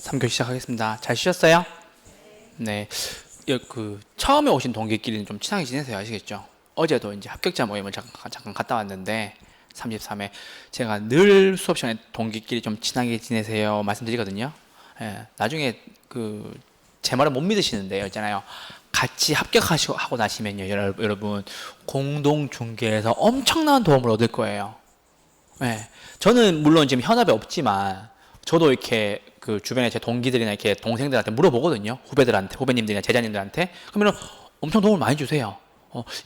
3교시 시작하겠습니다. 잘 쉬셨어요? 네. 처음에 오신 동기끼리는 좀 친하게 지내세요. 아시겠죠? 어제도 이제 합격자 모임을 잠깐 갔다 왔는데, 33회. 제가 늘 수업 시간에 동기끼리 좀 친하게 지내세요. 말씀드리거든요. 예, 나중에 제 말을 못 믿으시는데요. 있잖아요. 같이 합격하고 나시면요. 여러분, 공동중개에서 엄청난 도움을 얻을 거예요. 예. 저는 물론 지금 현업에 없지만, 저도 이렇게 주변에 제 동기들이나 이렇게 동생들한테 물어보거든요. 후배님들이나 제자님들한테. 그러면 엄청 도움을 많이 주세요.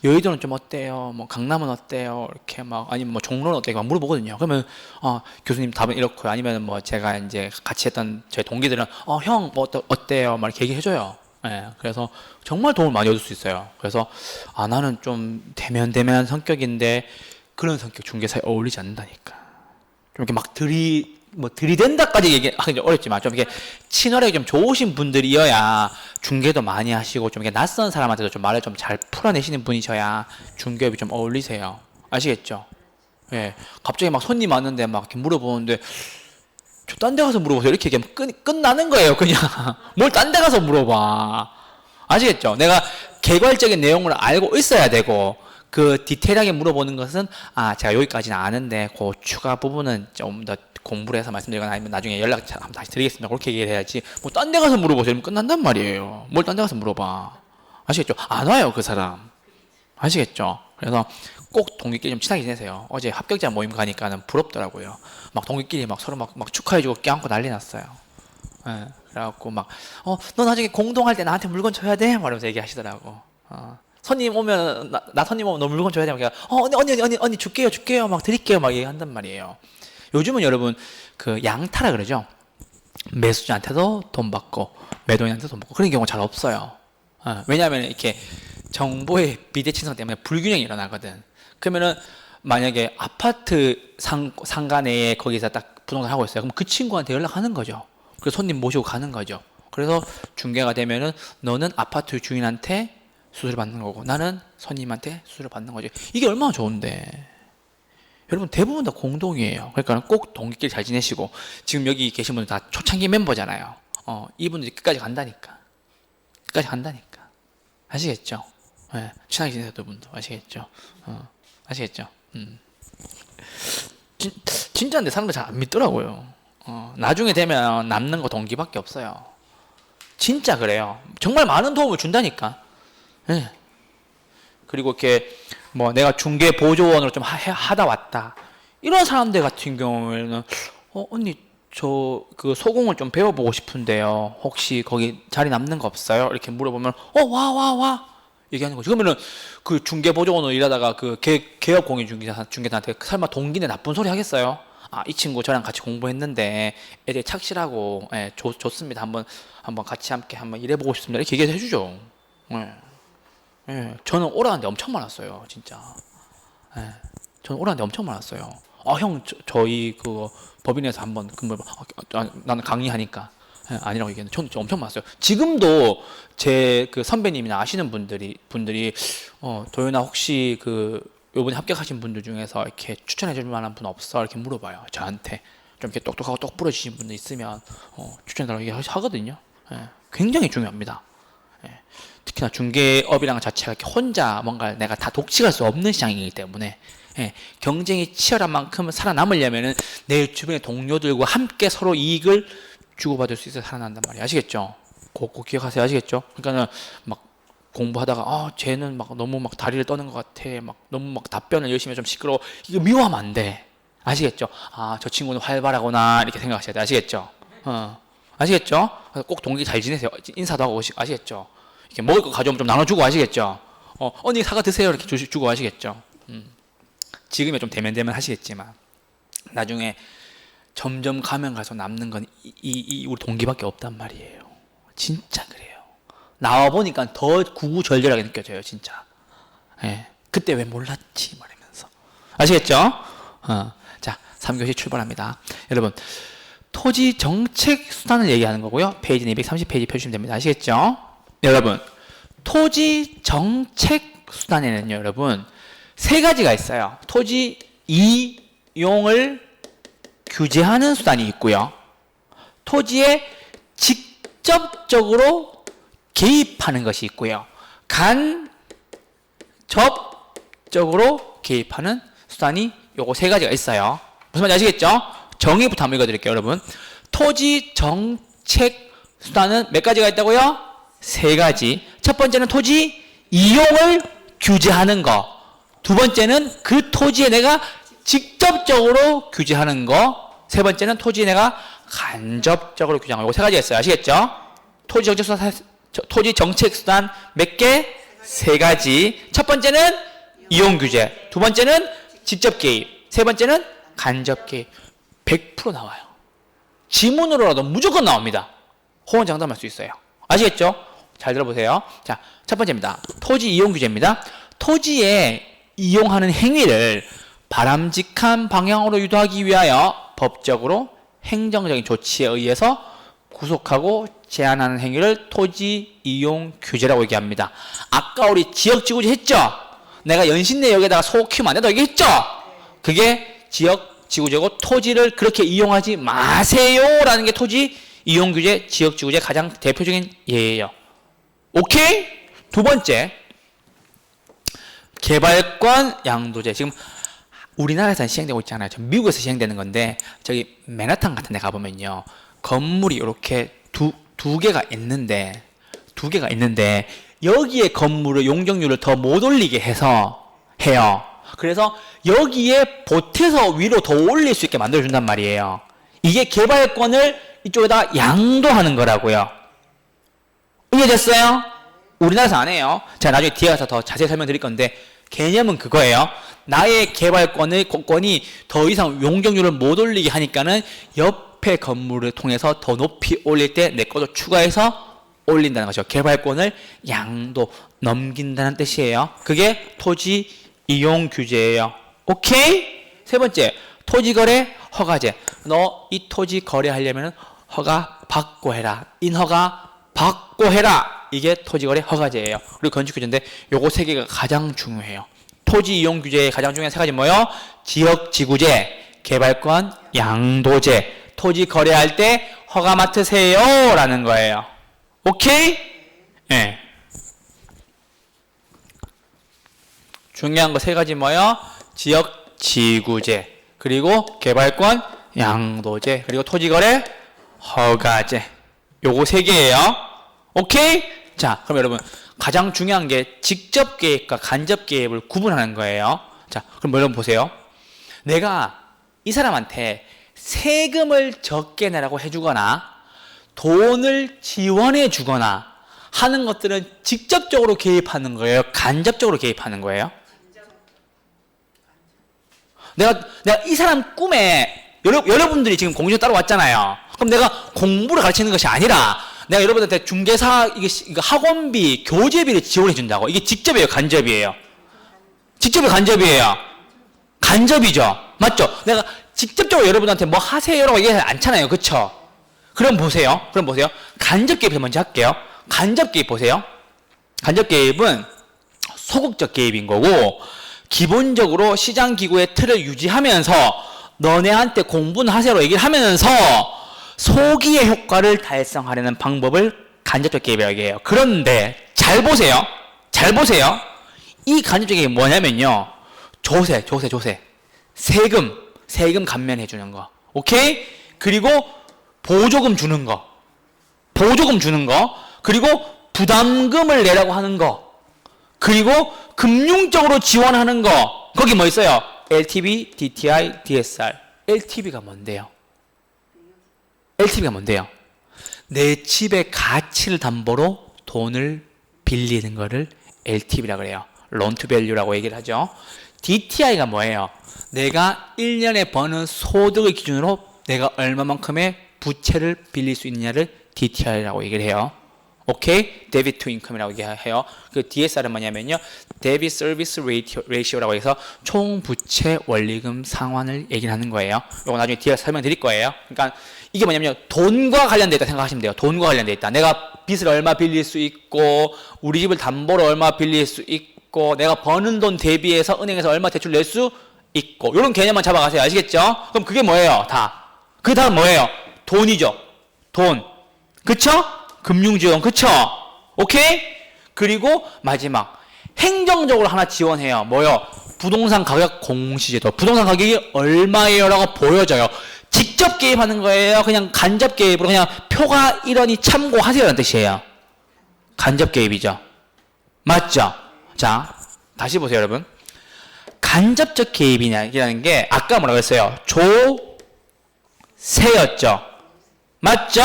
여의도는 좀 어때요? 뭐 강남은 어때요? 이렇게 아니면 종로는 어때요? 막 물어보거든요. 그러면 교수님 답은 이렇고요. 아니면 제가 이제 같이 했던 제 동기들은 형 뭐 어때요? 막 이렇게 얘기해줘요. 예, 그래서 정말 도움을 많이 얻을 수 있어요. 그래서 나는 좀 대면대면한 성격인데 그런 성격 중개사에 어울리지 않는다니까. 좀 이렇게 들이댄다까지 얘기하기 어렵지만, 좀 이렇게 친화력이 좀 좋으신 분들이어야 중개도 많이 하시고, 좀 이렇게 낯선 사람한테도 좀 말을 좀 잘 풀어내시는 분이셔야 중개업이 좀 어울리세요. 아시겠죠? 예. 갑자기 손님 왔는데 이렇게 물어보는데, 저 딴 데 가서 물어보세요. 이렇게 얘기하면 끝나는 거예요, 그냥. 뭘 딴 데 가서 물어봐. 아시겠죠? 내가 개괄적인 내용을 알고 있어야 되고, 디테일하게 물어보는 것은, 제가 여기까지는 아는데, 추가 부분은 좀 더 공부를 해서 말씀드리거나 아니면 나중에 연락 한번 다시 드리겠습니다. 그렇게 얘기를 해야지. 딴 데 가서 물어보세요. 끝난단 말이에요. 뭘 딴 데 가서 물어봐. 아시겠죠? 안 와요, 그 사람. 아시겠죠? 그래서 꼭 동기끼리 좀 친하게 지내세요. 어제 합격자 모임 가니까는 부럽더라고요. 동기끼리 서로 축하해주고 껴안고 난리 났어요. 예. 그래갖고 너 나중에 공동할 때 나한테 물건 줘야 돼? 말하면서 얘기하시더라고. 손님 오면, 나 손님 오면 너 물건 줘야 돼? 언니 줄게요. 드릴게요. 얘기한단 말이에요. 요즘은 여러분, 양타라 그러죠? 매수자한테도 돈 받고, 매도인한테도 돈 받고, 그런 경우가 잘 없어요. 왜냐하면 이렇게 정보의 비대칭성 때문에 불균형이 일어나거든. 그러면은, 만약에 아파트 상가 내에 거기서 딱 부동산 하고 있어요. 그럼 그 친구한테 연락하는 거죠. 그래서 손님 모시고 가는 거죠. 그래서 중개가 되면은, 너는 아파트 주인한테 수수료 받는 거고, 나는 손님한테 수수료 받는 거죠. 이게 얼마나 좋은데. 여러분, 대부분 다 공동이에요. 그러니까 꼭 동기끼리 잘 지내시고, 지금 여기 계신 분들 다 초창기 멤버잖아요. 이분들이 끝까지 간다니까. 아시겠죠? 네, 친하게 지내세요, 분도. 아시겠죠? 아시겠죠? 진짜인데 사람들 잘 안 믿더라고요. 나중에 되면 남는 거 동기밖에 없어요. 진짜 그래요. 정말 많은 도움을 준다니까. 네. 그리고 이렇게 내가 중개 보조원으로 좀 하다 왔다, 이런 사람들 같은 경우에는 언니 저 소공을 좀 배워보고 싶은데요, 혹시 거기 자리 남는 거 없어요? 이렇게 물어보면 와 얘기하는 거죠. 그러면은 중개 보조원으로 일하다가 개업 공인 중개사한테 설마 동기네 나쁜 소리 하겠어요? 이 친구 저랑 같이 공부했는데 애들 착실하고, 예, 좋습니다. 한번 같이 함께 한번 일해보고 싶습니다. 이렇게 얘기해 주죠. 예. 예, 저는 오라는데 엄청 많았어요, 진짜. 예, 저는 오라는데 엄청 많았어요. 형, 저희 법인에서 한번 나는 강의하니까. 예, 아니라고 얘기했는데, 저는 엄청 많았어요. 지금도 제 선배님이나 아시는 분들이, 도윤아 혹시 요번에 합격하신 분들 중에서 이렇게 추천해 줄 만한 분 없어? 이렇게 물어봐요, 저한테. 좀 이렇게 똑똑하고 똑 부러지신 분들 있으면, 추천해 달라고 얘기하거든요. 예, 굉장히 중요합니다. 예. 특히나 중개업이라는 자체가 이렇게 혼자 뭔가 내가 다 독식할 수 없는 시장이기 때문에, 예, 경쟁이 치열한 만큼 살아남으려면은 내 주변의 동료들과 함께 서로 이익을 주고받을 수 있어야 살아난단 말이에요. 아시겠죠? 꼭 기억하세요. 아시겠죠? 그러니까는 공부하다가 쟤는 너무 다리를 떠는 것 같아. 너무 답변을 열심히 해 좀 시끄러워. 이거 미워하면 안 돼. 아시겠죠? 저 친구는 활발하구나, 이렇게 생각하셔야 돼. 아시겠죠? 아시겠죠? 꼭 동기 잘 지내세요. 인사도 하고. 아시겠죠? 이렇게 먹을 거 가져오면 좀 나눠주고. 아시겠죠? 언니 사과 드세요. 이렇게 주고. 아시겠죠? 지금은 좀 대면 하시겠지만, 나중에 점점 가면 갈수록 남는 건 우리 동기밖에 없단 말이에요. 진짜 그래요. 나와 보니까 더 구구절절하게 느껴져요, 진짜. 예. 그때 왜 몰랐지? 말하면서. 아시겠죠? 자, 3교시 출발합니다. 여러분, 토지 정책 수단을 얘기하는 거고요. 페이지 230페이지 펴주시면 됩니다. 아시겠죠? 여러분, 토지 정책 수단에는요, 여러분, 3가지가 있어요. 토지 이용을 규제하는 수단이 있고요. 토지의 직접적으로 개입하는 것이 있고요. 간접적으로 개입하는 수단이 요거 세 가지가 있어요. 무슨 말인지 아시겠죠? 정의부터 한번 읽어드릴게요, 여러분. 토지 정책 수단은 몇 가지가 있다고요? 세 가지. 첫 번째는 토지 이용을 규제하는 거. 두 번째는 그 토지에 내가 직접적으로 규제하는 거. 세 번째는 토지에 내가 간접적으로 규제하는 거. 이거 세 가지가 있어요. 아시겠죠? 토지 정책 수단 몇 개? 세 가지. 첫 번째는 이용 규제. 두 번째는 직접 개입. 세 번째는 간접 개입. 100% 나와요. 지문으로라도 무조건 나옵니다. 호언장담할 수 있어요. 아시겠죠? 잘 들어보세요. 자, 첫 번째입니다. 토지 이용 규제입니다. 토지에 이용하는 행위를 바람직한 방향으로 유도하기 위하여 법적으로 행정적인 조치에 의해서 구속하고 제한하는 행위를 토지 이용 규제라고 얘기합니다. 아까 우리 지역지구제 했죠? 내가 연신내역에다가 소 키우면 안 된다고 얘기했죠? 그게 지역지구제고 토지를 그렇게 이용하지 마세요라는 게 토지 이용규제, 지역지구제 가장 대표적인 예예요. 오케이? 두 번째, 개발권 양도제. 지금 우리나라에서 시행되고 있잖아요. 미국에서 시행되는 건데 저기 맨하탄 같은 데 가보면요. 건물이 이렇게 두 개가 있는데 여기에 건물의 용적률을 더 못 올리게 해서 해요. 그래서 여기에 보태서 위로 더 올릴 수 있게 만들어준단 말이에요. 이게 개발권을 이쪽에다 양도하는 거라고요. 이해됐어요? 우리나라에서 안 해요. 제가 나중에 뒤에 가서 더 자세히 설명드릴 건데 개념은 그거예요. 나의 개발권이 더 이상 용적률을 못 올리게 하니까는 옆에 건물을 통해서 더 높이 올릴 때 내 것도 추가해서 올린다는 거죠. 개발권을 양도 넘긴다는 뜻이에요. 그게 토지 이용 규제예요. 오케이? 세 번째, 토지거래 허가제. 너 이 토지 거래하려면 허가 받고 해라. 인허가 받고 해라. 이게 토지거래 허가제예요. 그리고 건축규제인데 요거 세 개가 가장 중요해요. 토지 이용 규제의 가장 중요한 세 가지 뭐요? 지역지구제, 개발권 양도제. 토지 거래할 때 허가 맡으세요 라는 거예요. 오케이? 네. 중요한 거 세 가지 뭐요? 지역지구제, 그리고 개발권 양도제, 그리고 토지거래 허가제. 요거 세 개예요. 오케이? 자, 그럼 여러분 가장 중요한 게 직접 개입과 간접 개입을 구분하는 거예요. 자, 그럼 여러분 보세요. 내가 이 사람한테 세금을 적게 내라고 해주거나 돈을 지원해 주거나 하는 것들은 직접적으로 개입하는 거예요? 간접적으로 개입하는 거예요? 내가 이 사람 꿈에 여러분들이 지금 공주 따로 왔잖아요. 그럼 내가 공부를 가르치는 것이 아니라 내가 여러분한테 중개사 이거 학원비, 교재비를 지원해 준다고. 이게 직접이에요, 간접이에요? 직접이 간접이에요. 간접이죠. 맞죠? 내가 직접적으로 여러분한테 뭐 하세요라고 얘기하지 않잖아요. 그쵸? 그럼 보세요. 간접 개입 먼저 할게요. 간접 개입 보세요. 간접 개입은 소극적 개입인 거고, 기본적으로 시장 기구의 틀을 유지하면서 너네한테 공부는 하세요라고 얘기를 하면서 소기의 효과를 달성하려는 방법을 간접적 개입이라고 해요. 그런데 잘 보세요. 이 간접적 개입이 뭐냐면요. 조세. 세금 감면해 주는 거. 오케이? 그리고 보조금 주는 거. 그리고 부담금을 내라고 하는 거. 그리고 금융적으로 지원하는 거. 거기 뭐 있어요? LTV, DTI, DSR. LTV가 뭔데요? 내 집의 가치를 담보로 돈을 빌리는 거를 LTV라고 그래요. Loan to Value라고 얘기를 하죠. DTI가 뭐예요? 내가 1년에 버는 소득을 기준으로 내가 얼마만큼의 부채를 빌릴 수 있느냐를 DTI라고 얘기를 해요. 오케이? Debit to Income이라고 얘기해요. 그 DSR은 뭐냐면요. Debt Service Ratio라고 해서 총 부채 원리금 상환을 얘기를 하는 거예요. 이거 나중에 뒤에 설명드릴 거예요. 그러니까 이게 뭐냐면 돈과 관련돼 있다 생각하시면 돼요. 돈과 관련돼 있다. 내가 빚을 얼마 빌릴 수 있고, 우리 집을 담보로 얼마 빌릴 수 있고, 내가 버는 돈 대비해서 은행에서 얼마 대출 낼 수 있고, 이런 개념만 잡아가세요. 아시겠죠? 그럼 그게 뭐예요? 그게 다 뭐예요? 돈이죠. 돈. 그쵸? 금융지원, 그쵸? 오케이? 그리고 마지막 행정적으로 하나 지원해요. 뭐요? 부동산 가격 공시제도. 부동산 가격이 얼마예요? 라고 보여져요. 직접 개입하는 거예요? 그냥 간접 개입으로 그냥 표가 이러니 참고하세요 라는 뜻이에요. 간접 개입이죠. 맞죠? 자, 다시 보세요 여러분. 간접적 개입이라는 게 아까 뭐라고 했어요? 조세였죠. 맞죠?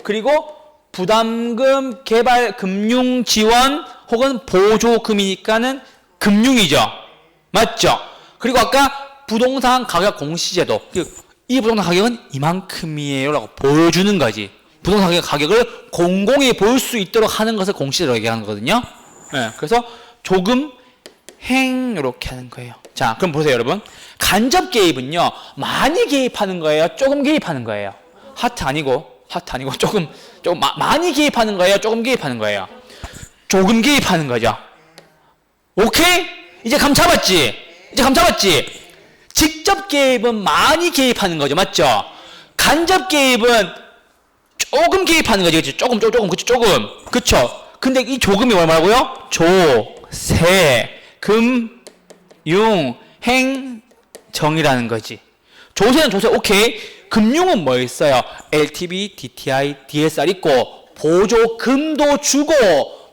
그리고 부담금, 개발, 금융 지원 혹은 보조금이니까는 금융이죠. 맞죠? 그리고 아까 부동산 가격 공시제도. 이 부동산 가격은 이만큼이에요 라고 보여주는 거지. 부동산 가격을 공공히 볼 수 있도록 하는 것을 공시제도라고 얘기하는 거거든요. 네, 그래서 조금 행 이렇게 하는 거예요. 자, 그럼 보세요 여러분. 간접 개입은요 많이 개입하는 거예요, 조금 개입하는 거예요? 하트 아니고 조금 많이 개입하는 거예요, 조금 개입하는 거예요? 조금 개입하는 거죠. 오케이? 이제 감 잡았지? 직접 개입은 많이 개입하는 거죠. 맞죠? 간접 개입은 조금 개입하는 거죠. 조금. 그쵸? 근데 이 조금이 뭐라고요? 조세, 금, 융, 행, 정이라는 거지. 조세는 조세, 오케이. 금융은 뭐 있어요? LTV, DTI, DSR 있고, 보조금도 주고,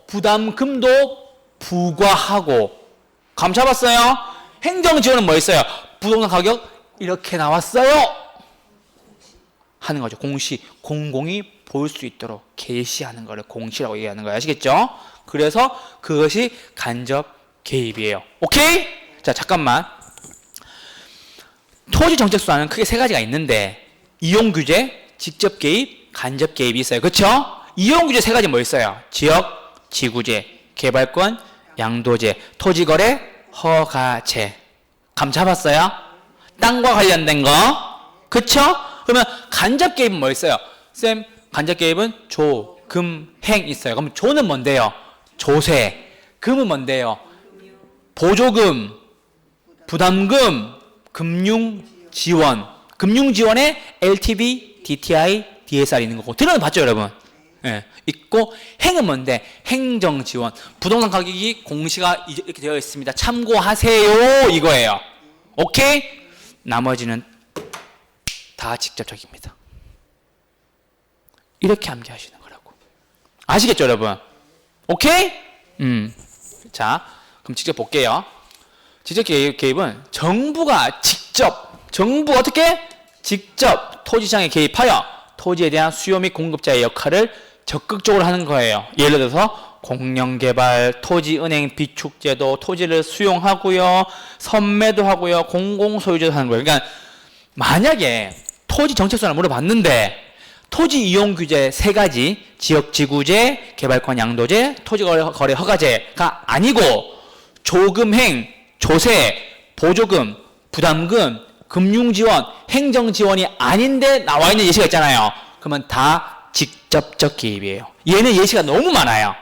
부담금도 부과하고. 감 잡았어요? 행정지원은 뭐 있어요? 부동산 가격 이렇게 나왔어요 하는 거죠. 공시, 공공이 볼 수 있도록 게시하는 거를 공시라고 얘기하는 거예요. 아시겠죠? 그래서 그것이 간접 개입이에요. 오케이? 자, 잠깐만. 토지 정책 수단은 크게 세 가지가 있는데 이용 규제, 직접 개입, 간접 개입이 있어요. 그렇죠? 이용 규제 세 가지 뭐 있어요? 지역, 지구제, 개발권, 양도제, 토지거래, 허가제. 감 잡았어요? 땅과 관련된 거. 그쵸? 그러면 간접 개입은 뭐 있어요? 쌤, 간접 개입은 조, 금, 행 있어요. 그럼 조는 뭔데요? 조세. 금은 뭔데요? 보조금, 부담금, 금융지원. 금융지원에 LTV, DTI, DSR 있는 거고. 들어는 봤죠, 여러분? 예, 있고, 행은 뭔데? 행정지원. 부동산 가격이 공시가 이렇게 되어 있습니다. 참고하세요. 이거예요. 오케이? 나머지는 다 직접적입니다. 이렇게 암기하시는 거라고. 아시겠죠, 여러분? 오케이? 자, 그럼 직접 볼게요. 직접 개입은 정부가 어떻게? 직접 토지시장에 개입하여 토지에 대한 수요 및 공급자의 역할을 적극적으로 하는 거예요. 예를 들어서 공영개발, 토지은행 비축제도, 토지를 수용하고요, 선매도 하고요, 공공소유제도 하는 거예요. 그러니까 만약에 토지 정책수단을 물어봤는데 토지 이용 규제 세 가지, 지역지구제, 개발권 양도제, 토지거래 허가제가 아니고 조금행, 조세, 보조금, 부담금, 금융지원, 행정지원이 아닌데 나와 있는 예시가 있잖아요. 그러면 다 직접적 개입이에요. 얘는 예시가 너무 많아요.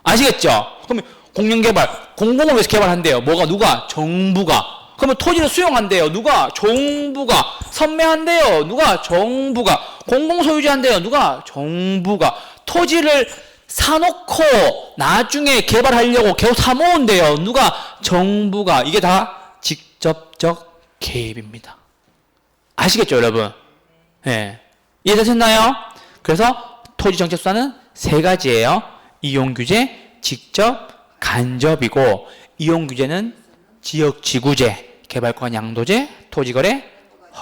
아시겠죠? 그러면 공영개발, 공공을 위해서 개발한대요. 누가? 정부가. 그러면 토지를 수용한대요. 누가? 정부가. 선매한대요. 누가? 정부가. 공공소유제 한대요. 누가? 정부가. 토지를 사놓고 나중에 개발하려고 계속 사모은대요. 누가? 정부가. 이게 다 직접적 개입입니다. 아시겠죠, 여러분? 네. 이해되셨나요? 그래서 토지 정책 수단은 세 가지예요. 이용 규제, 직접, 간접이고, 이용 규제는 지역 지구제, 개발권 양도제, 토지거래,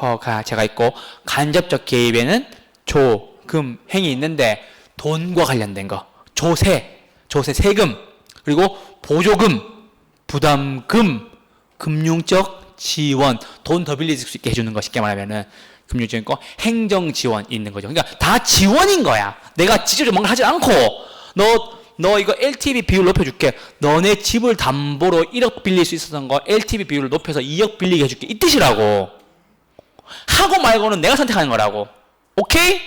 허가제가 있고, 간접적 개입에는 조, 금, 행이 있는데 돈과 관련된 거, 조세, 세금, 그리고 보조금, 부담금, 금융적 지원, 돈 더 빌릴 수 있게 해주는 거, 쉽게 말하면은 금융적인 거, 행정 지원 있는 거죠. 그러니까 다 지원인 거야. 내가 직접적으로 뭔가 하지 않고 너 이거 LTV 비율 높여줄게. 너네 집을 담보로 1억 빌릴 수 있었던 거 LTV 비율을 높여서 2억 빌리게 해줄게. 이 뜻이라고. 하고 말고는 내가 선택하는 거라고. 오케이?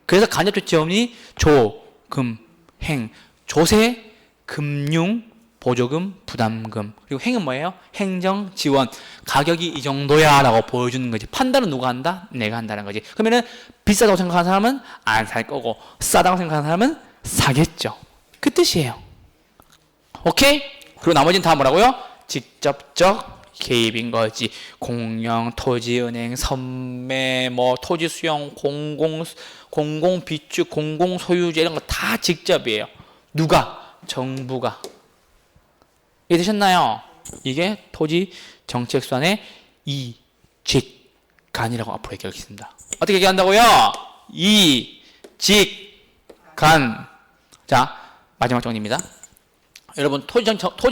그래서 간접적 지원이 조, 금, 행, 조세, 금융, 보조금, 부담금. 그리고 행은 뭐예요? 행정 지원. 가격이 이 정도야 라고 보여주는 거지. 판단은 누가 한다? 내가 한다는 거지. 그러면은 비싸다고 생각하는 사람은 안 살 거고 싸다고 생각하는 사람은 사겠죠. 그 뜻이에요. 오케이? 그리고 나머지는 다 뭐라고요? 직접적 개입인 거지. 공영, 토지은행, 선매, 뭐 토지 수용, 공공 비축, 공공 소유재 이런 거 다 직접이에요. 누가? 정부가. 이해되셨나요? 이게 토지 정책 수단의 이직간이라고 앞으로 얘기하겠습니다. 어떻게 얘기한다고요? 이직간. 자, 마지막 정리입니다. 여러분, 토지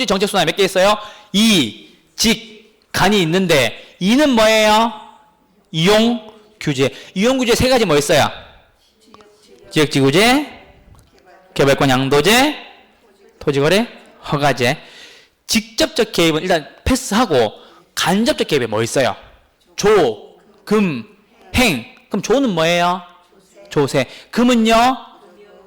정책 수단에 몇 개 있어요? 이직간이 있는데 이는 뭐예요? 이용 규제. 이용 규제 세 가지 뭐 있어요? 지역지구제, 개발권 양도제, 토지거래 허가제. 직접적 개입은 일단 패스하고 간접적 개입에 뭐 있어요? 조, 금, 행. 그럼 조는 뭐예요? 조세. 금은요?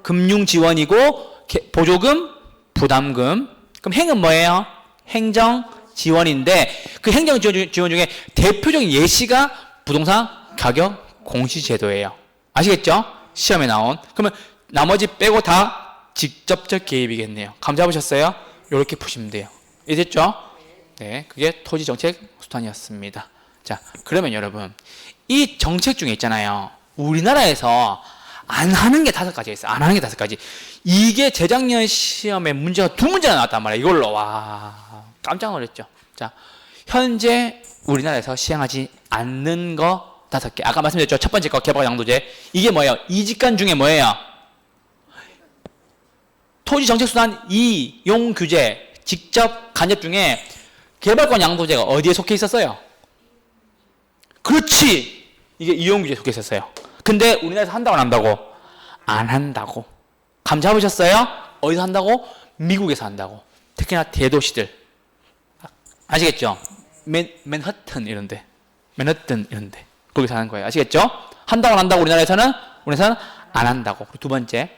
금융 지원이고 보조금, 부담금. 그럼 행은 뭐예요? 행정 지원인데 그 행정 지원 중에 대표적인 예시가 부동산 가격 공시 제도예요. 아시겠죠? 시험에 나온. 그러면 나머지 빼고 다 직접적 개입이겠네요. 감 잡으셨어요? 이렇게 푸시면 돼요. 이해됐죠? 네, 그게 토지 정책 수단이었습니다. 자, 그러면 여러분 이 정책 중에 있잖아요. 우리나라에서 안 하는 게 5가지 있어요. 안 하는 게 5가지. 이게 재작년 시험에 문제가 2문제나 나왔단 말이에요. 이걸로 와 깜짝 놀랐죠. 자, 현재 우리나라에서 시행하지 않는 거 5개. 아까 말씀드렸죠. 첫 번째 거 개발 양도제. 이게 뭐예요? 이직간 중에 뭐예요? 토지 정책 수단 이용 규제. 직접 간접 중에 개발권 양도제가 어디에 속해 있었어요? 그렇지. 이게 이용 규제에 속해 있었어요. 근데 우리나라에서 한다고 안 한다고? 안 한다고. 감 잡으셨어요? 어디서 한다고? 미국에서 한다고. 특히나 대도시들. 아시겠죠? 맨하튼 이런데. 맨하튼 이런데. 거기서 하는 거예요. 아시겠죠? 한다고 안 한다고 우리나라에서는 안 한다고. 그리고 두 번째.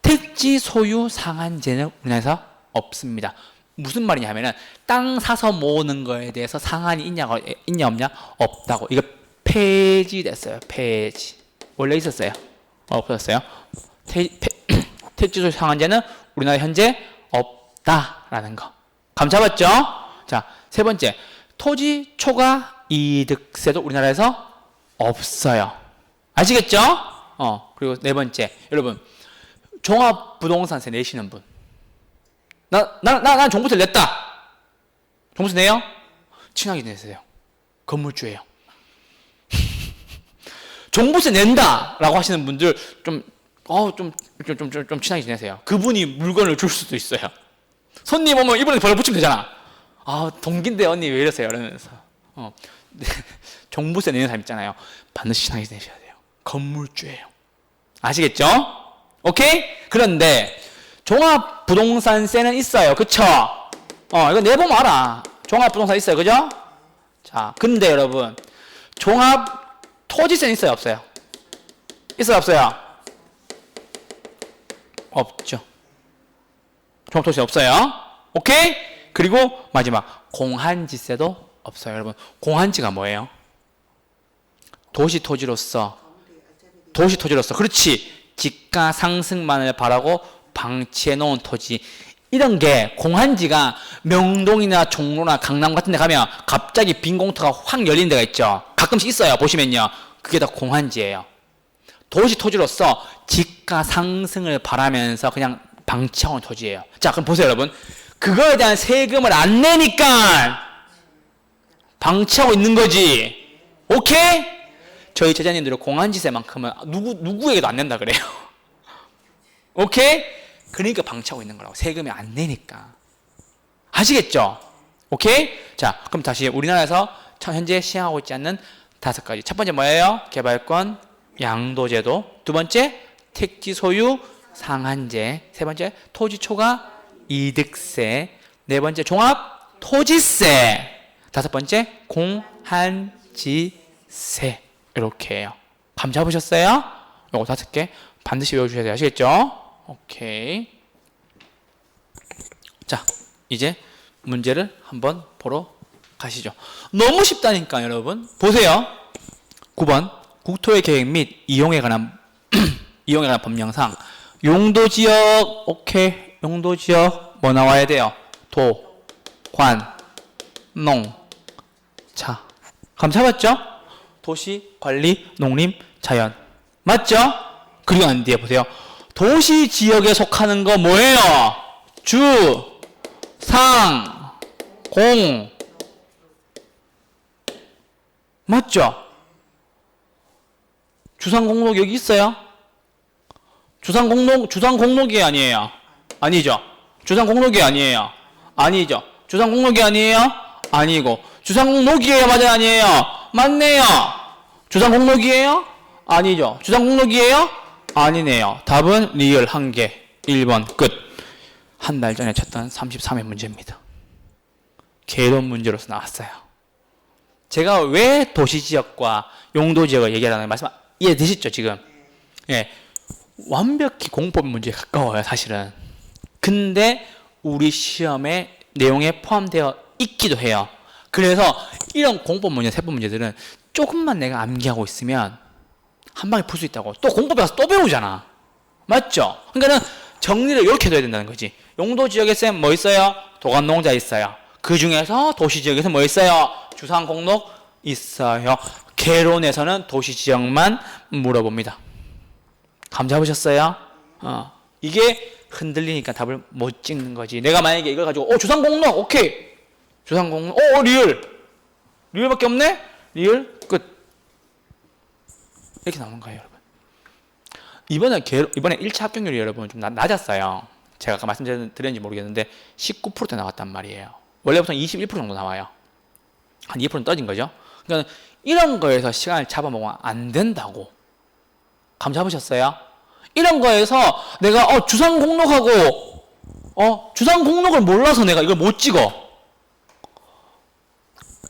택지 소유 상한제는 우리나라에서 없습니다. 무슨 말이냐 하면은 땅 사서 모으는 거에 대해서 상한이 있냐 없냐? 없다고. 이거 폐지됐어요. 폐지. 원래 있었어요. 없어졌어요. 택지 소유 상한제는 우리나라에 현재 없다라는 거. 감 잡았죠? 자, 세 번째. 토지 초과 이득세도 우리나라에서 없어요. 아시겠죠? 그리고 네 번째. 여러분, 종합부동산세 내시는 분. 난 종부세 냈다. 종부세 내요? 친하게 내세요. 건물주예요. 종부세 낸다라고 하시는 분들 좀 친하게 지내세요. 그분이 물건을 줄 수도 있어요. 손님 오면 이번에 벌어 붙이면 되잖아. 아, 동기인데 언니 왜 이러세요? 이러면서. 종부세 내는 사람 있잖아요. 반드시 친하게 지내셔야 돼요. 건물주예요. 아시겠죠? 오케이? 그런데 종합부동산세는 있어요. 그쵸? 이거 내보면 알아. 종합부동산 있어요. 그죠? 자, 근데 여러분, 종합토지세는 있어요? 없어요? 있어요? 없어요? 없죠. 종합토지세 없어요. 오케이? 그리고 마지막, 공한지세도 없어요. 여러분, 공한지가 뭐예요? 도시토지로서, 그렇지. 지가 상승만을 바라고 방치해 놓은 토지. 이런 게 공한지가 명동이나 종로나 강남 같은 데 가면 갑자기 빈 공터가 확 열린 데가 있죠. 가끔씩 있어요. 보시면요. 그게 다 공한지예요. 도시 토지로서 지가 상승을 바라면서 그냥 방치하고 있는 토지예요. 자, 그럼 보세요, 여러분. 그거에 대한 세금을 안 내니까 방치하고 있는 거지. 오케이? 저희 제자님들은 공한지세만큼은 누구에게도 안 낸다 그래요. 오케이? 그러니까 방치하고 있는 거라고. 세금이 안 내니까. 아시겠죠? 오케이? 자, 그럼 다시 우리나라에서 현재 시행하고 있지 않는 5가지. 첫 번째 뭐예요? 개발권 양도제도. 두 번째, 택지 소유 상한제. 세 번째, 토지 초과 이득세. 네 번째, 종합 토지세. 다섯 번째, 공한지세. 이렇게 해요. 감 잡으셨어요? 요거 5개 반드시 외워주셔야 돼요. 아시겠죠? 오케이. 자, 이제 문제를 한번 보러 가시죠. 너무 쉽다니까 여러분. 보세요. 9번 국토의 계획 및 이용에 관한 이용에 관한 법령상 용도지역 오케이 용도지역 뭐 나와야 돼요? 도, 관, 농, 자 감 잡았죠? 도시, 관리, 농림, 자연 맞죠? 그리고 난 뒤에 보세요. 도시 지역에 속하는 거 뭐예요? 주, 상, 공 맞죠? 주상공록 여기 있어요? 주상공록이 아니에요? 아니죠? 주상공록이 아니에요? 아니죠? 주상공록이 아니에요? 아니고 주상공록이에요? 맞아요? 아니에요? 맞네요. 주상공록이에요? 아니죠? 주상공록이에요? 아니네요. 답은 리을 1개 1번 끝. 한 달 전에 쳤던 33회 문제입니다. 개론 문제로서 나왔어요. 제가 왜 도시지역과 용도지역을 얘기하라는 말씀 이해되시죠 지금? 예, 완벽히 공법 문제에 가까워요 사실은. 근데 우리 시험의 내용에 포함되어 있기도 해요. 그래서 이런 공법 문제, 세법 문제들은 조금만 내가 암기하고 있으면 한 방에 풀 수 있다고. 또 공법에 가서 또 배우잖아. 맞죠? 그러니까는 정리를 이렇게 해둬야 된다는 거지. 용도지역에 뭐 있어요? 도감농자 있어요. 그 중에서 도시지역에서 뭐 있어요? 주상공록 있어요. 개론에서는 도시지역만 물어봅니다. 감 잡으셨어요? 이게 흔들리니까 답을 못 찍는 거지. 내가 만약에 이걸 가지고 주상공록 오케이 주상공록 리을밖에 없네? 리을 끝. 이렇게 나오는 거예요 여러분. 이번에 1차 합격률이 여러분 좀 낮았어요. 제가 아까 말씀드렸는지 모르겠는데 19%대 나왔단 말이에요. 원래부터는 21% 정도 나와요. 한 2%는 떠진 거죠. 그러니까 이런 거에서 시간을 잡아먹으면 안 된다고. 감 잡으셨어요? 이런 거에서 내가 주상공록하고 주상공록을 몰라서 내가 이걸 못 찍어.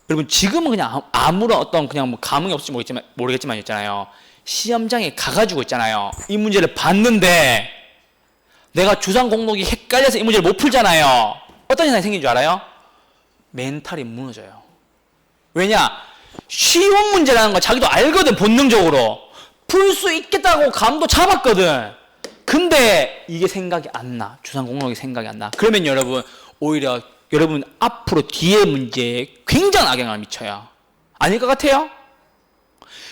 여러분 지금은 그냥 아무런 어떤 그냥 뭐 감흥이 없을지 모르겠지만 있잖아요. 시험장에 가가지고 있잖아요. 이 문제를 봤는데 내가 주상공록이 헷갈려서 이 문제를 못 풀잖아요. 어떤 현상이 생긴 줄 알아요? 멘탈이 무너져요. 왜냐? 쉬운 문제라는 거 자기도 알거든. 본능적으로 풀 수 있겠다고 감도 잡았거든. 근데 이게 생각이 안 나. 주상공록이 생각이 안 나. 그러면 여러분 오히려 여러분 앞으로 뒤에 문제에 굉장한 악영향을 미쳐요. 아닐 것 같아요?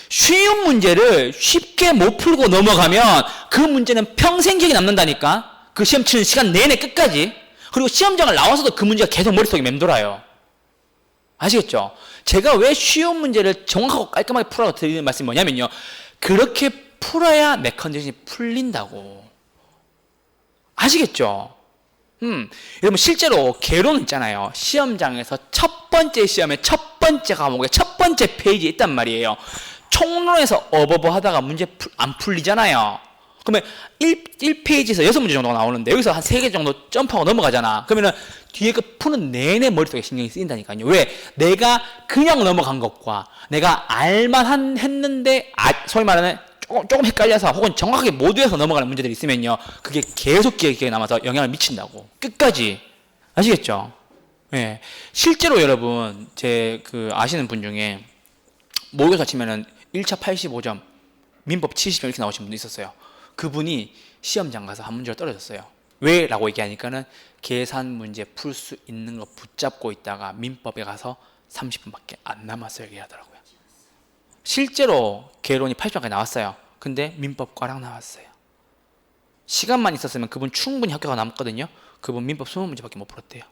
쉬운 문제를 쉽게 못 풀고 넘어가면 그 문제는 평생 기억에 남는다니까. 그 시험 치는 시간 내내 끝까지. 그리고 시험장을 나와서도 그 문제가 계속 머릿속에 맴돌아요. 아시겠죠? 제가 왜 쉬운 문제를 정확하고 깔끔하게 풀라고 드리는 말씀이 뭐냐면요. 그렇게 풀어야 내 컨디션이 풀린다고. 아시겠죠? 여러분 실제로 개론 있잖아요. 시험장에서 첫 번째 시험의 첫 번째 과목에 첫 번째 페이지에 있단 말이에요. 총론에서 어버버 하다가 문제 안 풀리잖아요. 그러면 1페이지에서 6문제 정도가 나오는데 여기서 한 3개 정도 점프하고 넘어가잖아. 그러면은 뒤에 그 푸는 내내 머릿속에 신경이 쓰인다니까요. 왜? 내가 그냥 넘어간 것과 내가 알만 했는데 소위 말하는 조금 헷갈려서 혹은 정확하게 못 외워서 넘어가는 문제들이 있으면요. 그게 계속 기억에 남아서 영향을 미친다고. 끝까지. 아시겠죠? 예. 실제로 여러분 아시는 분 중에 모의고사 치면은 1차 85점, 민법 70점 이렇게 나오신 분도 있었어요. 그분이 시험장 가서 한 문제가 떨어졌어요. 왜? 라고 얘기하니까는 계산 문제 풀 수 있는 거 붙잡고 있다가 민법에 가서 30분밖에 안 남았어요. 얘기하더라고요. 실제로 개론이 80점까지 나왔어요. 근데 민법 과락 나왔어요. 시간만 있었으면 그분 충분히 합격가 남았거든요. 그분 민법 20문제밖에 못 풀었대요.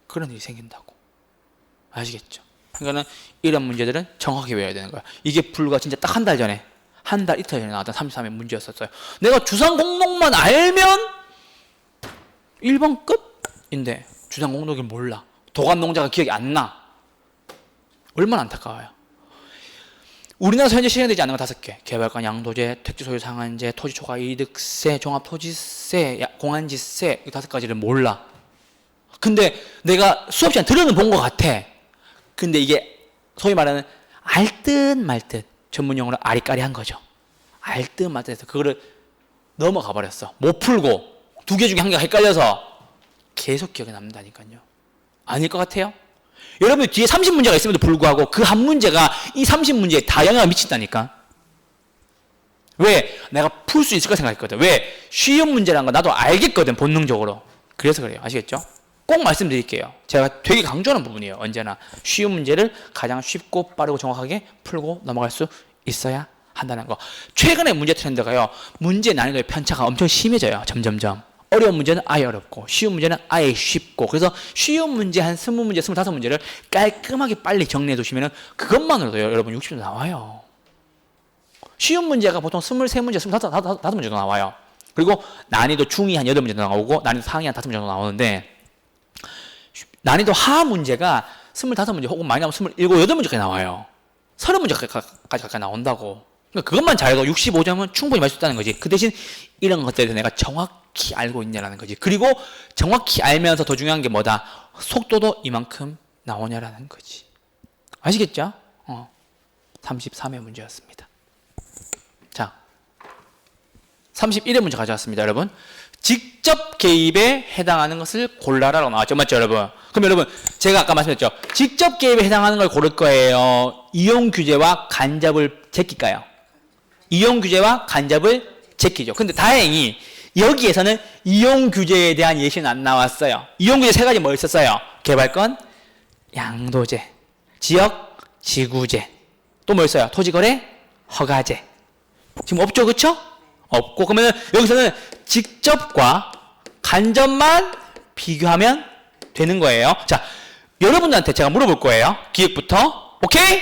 그런 일이 생긴다고. 아시겠죠? 그러니까는 이런 문제들은 정확하게 외워야 되는 거야. 이게 불과 진짜 딱 한 달 전에, 한 달 이틀 전에 나왔던 33회 문제였었어요. 내가 주상공록만 알면 1번 끝인데 주상공록을 몰라. 도감농자가 기억이 안 나. 얼마나 안타까워요. 우리나라에서 현재 실행되지 않는 거 5개. 개발권 양도제, 택지소유 상한제, 토지초과이득세, 종합토지세, 공안지세 이 5가지를 몰라. 근데 내가 수업 시간에 들어는 본 것 같아. 근데 이게 소위 말하는 알듯 말듯 전문용어로 아리까리한 거죠. 알듯 말듯해서 그거를 넘어가 버렸어. 못 풀고 2개 중에 한 개가 헷갈려서 계속 기억에 남는다니까요. 아닐 것 같아요? 여러분 뒤에 30문제가 있음에도 불구하고 그 한 문제가 이 30문제에 다 영향을 미친다니까. 왜? 내가 풀 수 있을 까 생각했거든. 왜? 쉬운 문제라는 거 나도 알겠거든, 본능적으로. 그래서 그래요. 아시겠죠? 꼭 말씀드릴게요. 제가 되게 강조하는 부분이에요. 언제나 쉬운 문제를 가장 쉽고 빠르고 정확하게 풀고 넘어갈 수 있어야 한다는 거. 최근에 문제 트렌드가요, 문제 난이도의 편차가 엄청 심해져요. 점점점. 어려운 문제는 아예 어렵고 쉬운 문제는 아예 쉽고. 그래서 쉬운 문제 한 20문제, 25문제를 깔끔하게 빨리 정리해 두시면 그것만으로도 여러분 60점 나와요. 쉬운 문제가 보통 23문제, 25문제 정도 나와요. 그리고 난이도 중이 한 8문제 정도 나오고 난이도 상위 한 5문제 정도 나오는데, 난이도 하하 문제가 25문제 혹은 많이 나오면 27, 8문제까지 나와요. 30문제까지 가까이 나온다고. 그러니까 그것만 잘해도 65점은 충분히 맞을 수 있다는 거지. 그 대신 이런 것들에 대해서 내가 정확히 알고 있냐라는 거지. 그리고 정확히 알면서 더 중요한 게 뭐다? 속도도 이만큼 나오냐라는 거지. 아시겠죠? 33회 문제였습니다. 자, 31회 문제 가져왔습니다, 여러분. 직접 개입에 해당하는 것을 골라라라고 나왔죠. 맞죠, 여러분? 그럼 여러분, 제가 아까 말씀드렸죠. 직접 개입에 해당하는 걸 고를 거예요. 이용 규제와 간접을 제낄까요? 이용 규제와 간접을 제끼죠. 근데 다행히 여기에서는 이용 규제에 대한 예시는 안 나왔어요. 이용 규제 세 가지 뭐 있었어요? 개발권, 양도제, 지역, 지구제. 또 뭐 있어요? 토지거래, 허가제. 지금 없죠, 그쵸? 없고. 그러면 여기서는 직접과 간접만 비교하면 되는 거예요. 자, 여러분들한테 제가 물어볼 거예요. 기획부터. 오케이?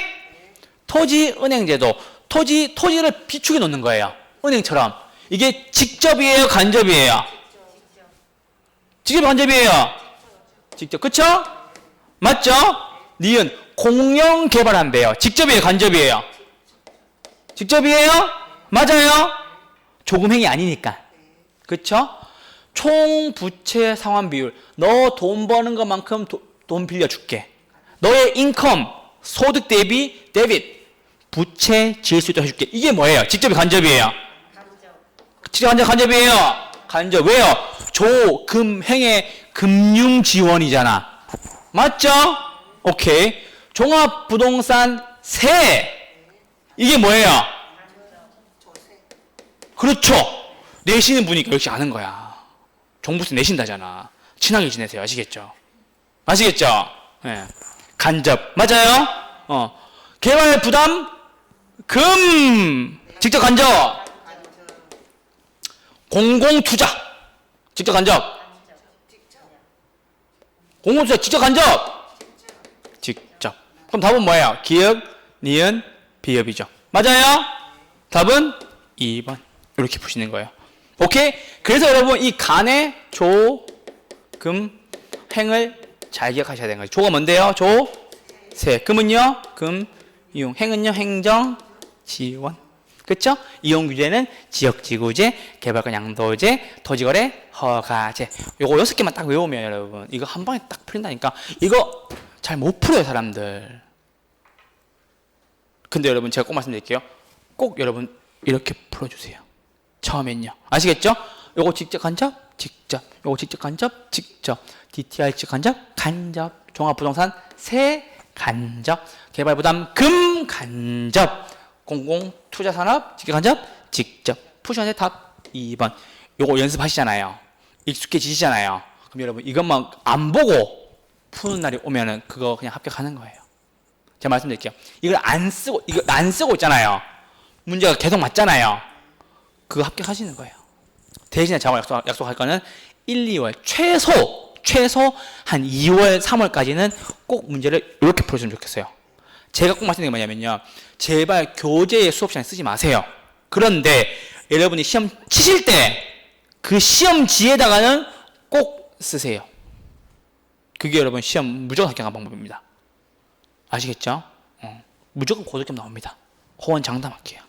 토지은행제도. 토지를 비축해 놓는 거예요. 은행처럼. 이게 직접이에요, 간접이에요? 직접, 간접이에요? 직접. 그쵸? 맞죠? 니은 공영 개발한대요. 직접이에요, 간접이에요? 직접이에요? 맞아요? 조금행이 아니니까. 그쵸? 총 부채 상환 비율. 너 돈 버는 것만큼 돈 빌려줄게. 너의 인컴, 소득 대비 데빗. 부채 지을 수 있도록 해줄게. 이게 뭐예요? 직접이 간접이에요? 직접 간접이에요? 간접. 왜요? 조금행의 금융 지원이잖아. 맞죠? 오케이. 종합부동산 세. 이게 뭐예요? 그렇죠. 내시는 분이니까 역시 아는 거야. 종부세 내신다잖아. 친하게 지내세요. 아시겠죠? 아시겠죠? 네. 간접. 맞아요? 개발 부담 금. 직접 간접. 공공투자. 직접 간접. 공공투자 직접 간접. 직접. 그럼 답은 뭐예요? 기업, 니은, 비읍이죠. 맞아요? 답은 2번. 이렇게 푸시는 거예요. 오케이? 그래서 여러분 이 간의 조, 금, 행을 잘 기억하셔야 되는 거예요. 조가 뭔데요? 조, 세. 금은요? 금, 이용. 행은요? 행정, 지원. 그쵸? 이용 규제는 지역지구제, 개발권 양도제, 토지거래, 허가제. 요거 6개만 딱 외우면 여러분 이거 한 방에 딱 풀린다니까. 이거 잘 못 풀어요, 사람들. 근데 여러분 제가 꼭 말씀드릴게요. 꼭 여러분 이렇게 풀어주세요. 처음엔요. 아시겠죠? 요거 직접 간접, 직접. 요거 직접 간접, 직접. DTI 직접 간접, 간접. 종합부동산 세 간접. 개발부담 금 간접. 공공투자산업 직접 간접, 직접. 푸시한테 답 2번. 요거 연습하시잖아요. 익숙해지시잖아요. 그럼 여러분 이것만 안 보고 푸는 날이 오면은 그거 그냥 합격하는 거예요. 제가 말씀드릴게요. 이거 안 쓰고 있잖아요. 문제가 계속 맞잖아요. 그거 합격하시는 거예요. 대신에 제가 약속할 거는 1, 2월 최소 한 2월, 3월까지는 꼭 문제를 이렇게 풀어주면 좋겠어요. 제가 꼭 말씀드리는 게 뭐냐면요. 제발 교재의 수업 시간에 쓰지 마세요. 그런데 여러분이 시험 치실 때 그 시험지에다가는 꼭 쓰세요. 그게 여러분 시험 무조건 합격하는 방법입니다. 아시겠죠? 무조건 고득점 나옵니다. 호언 장담할게요.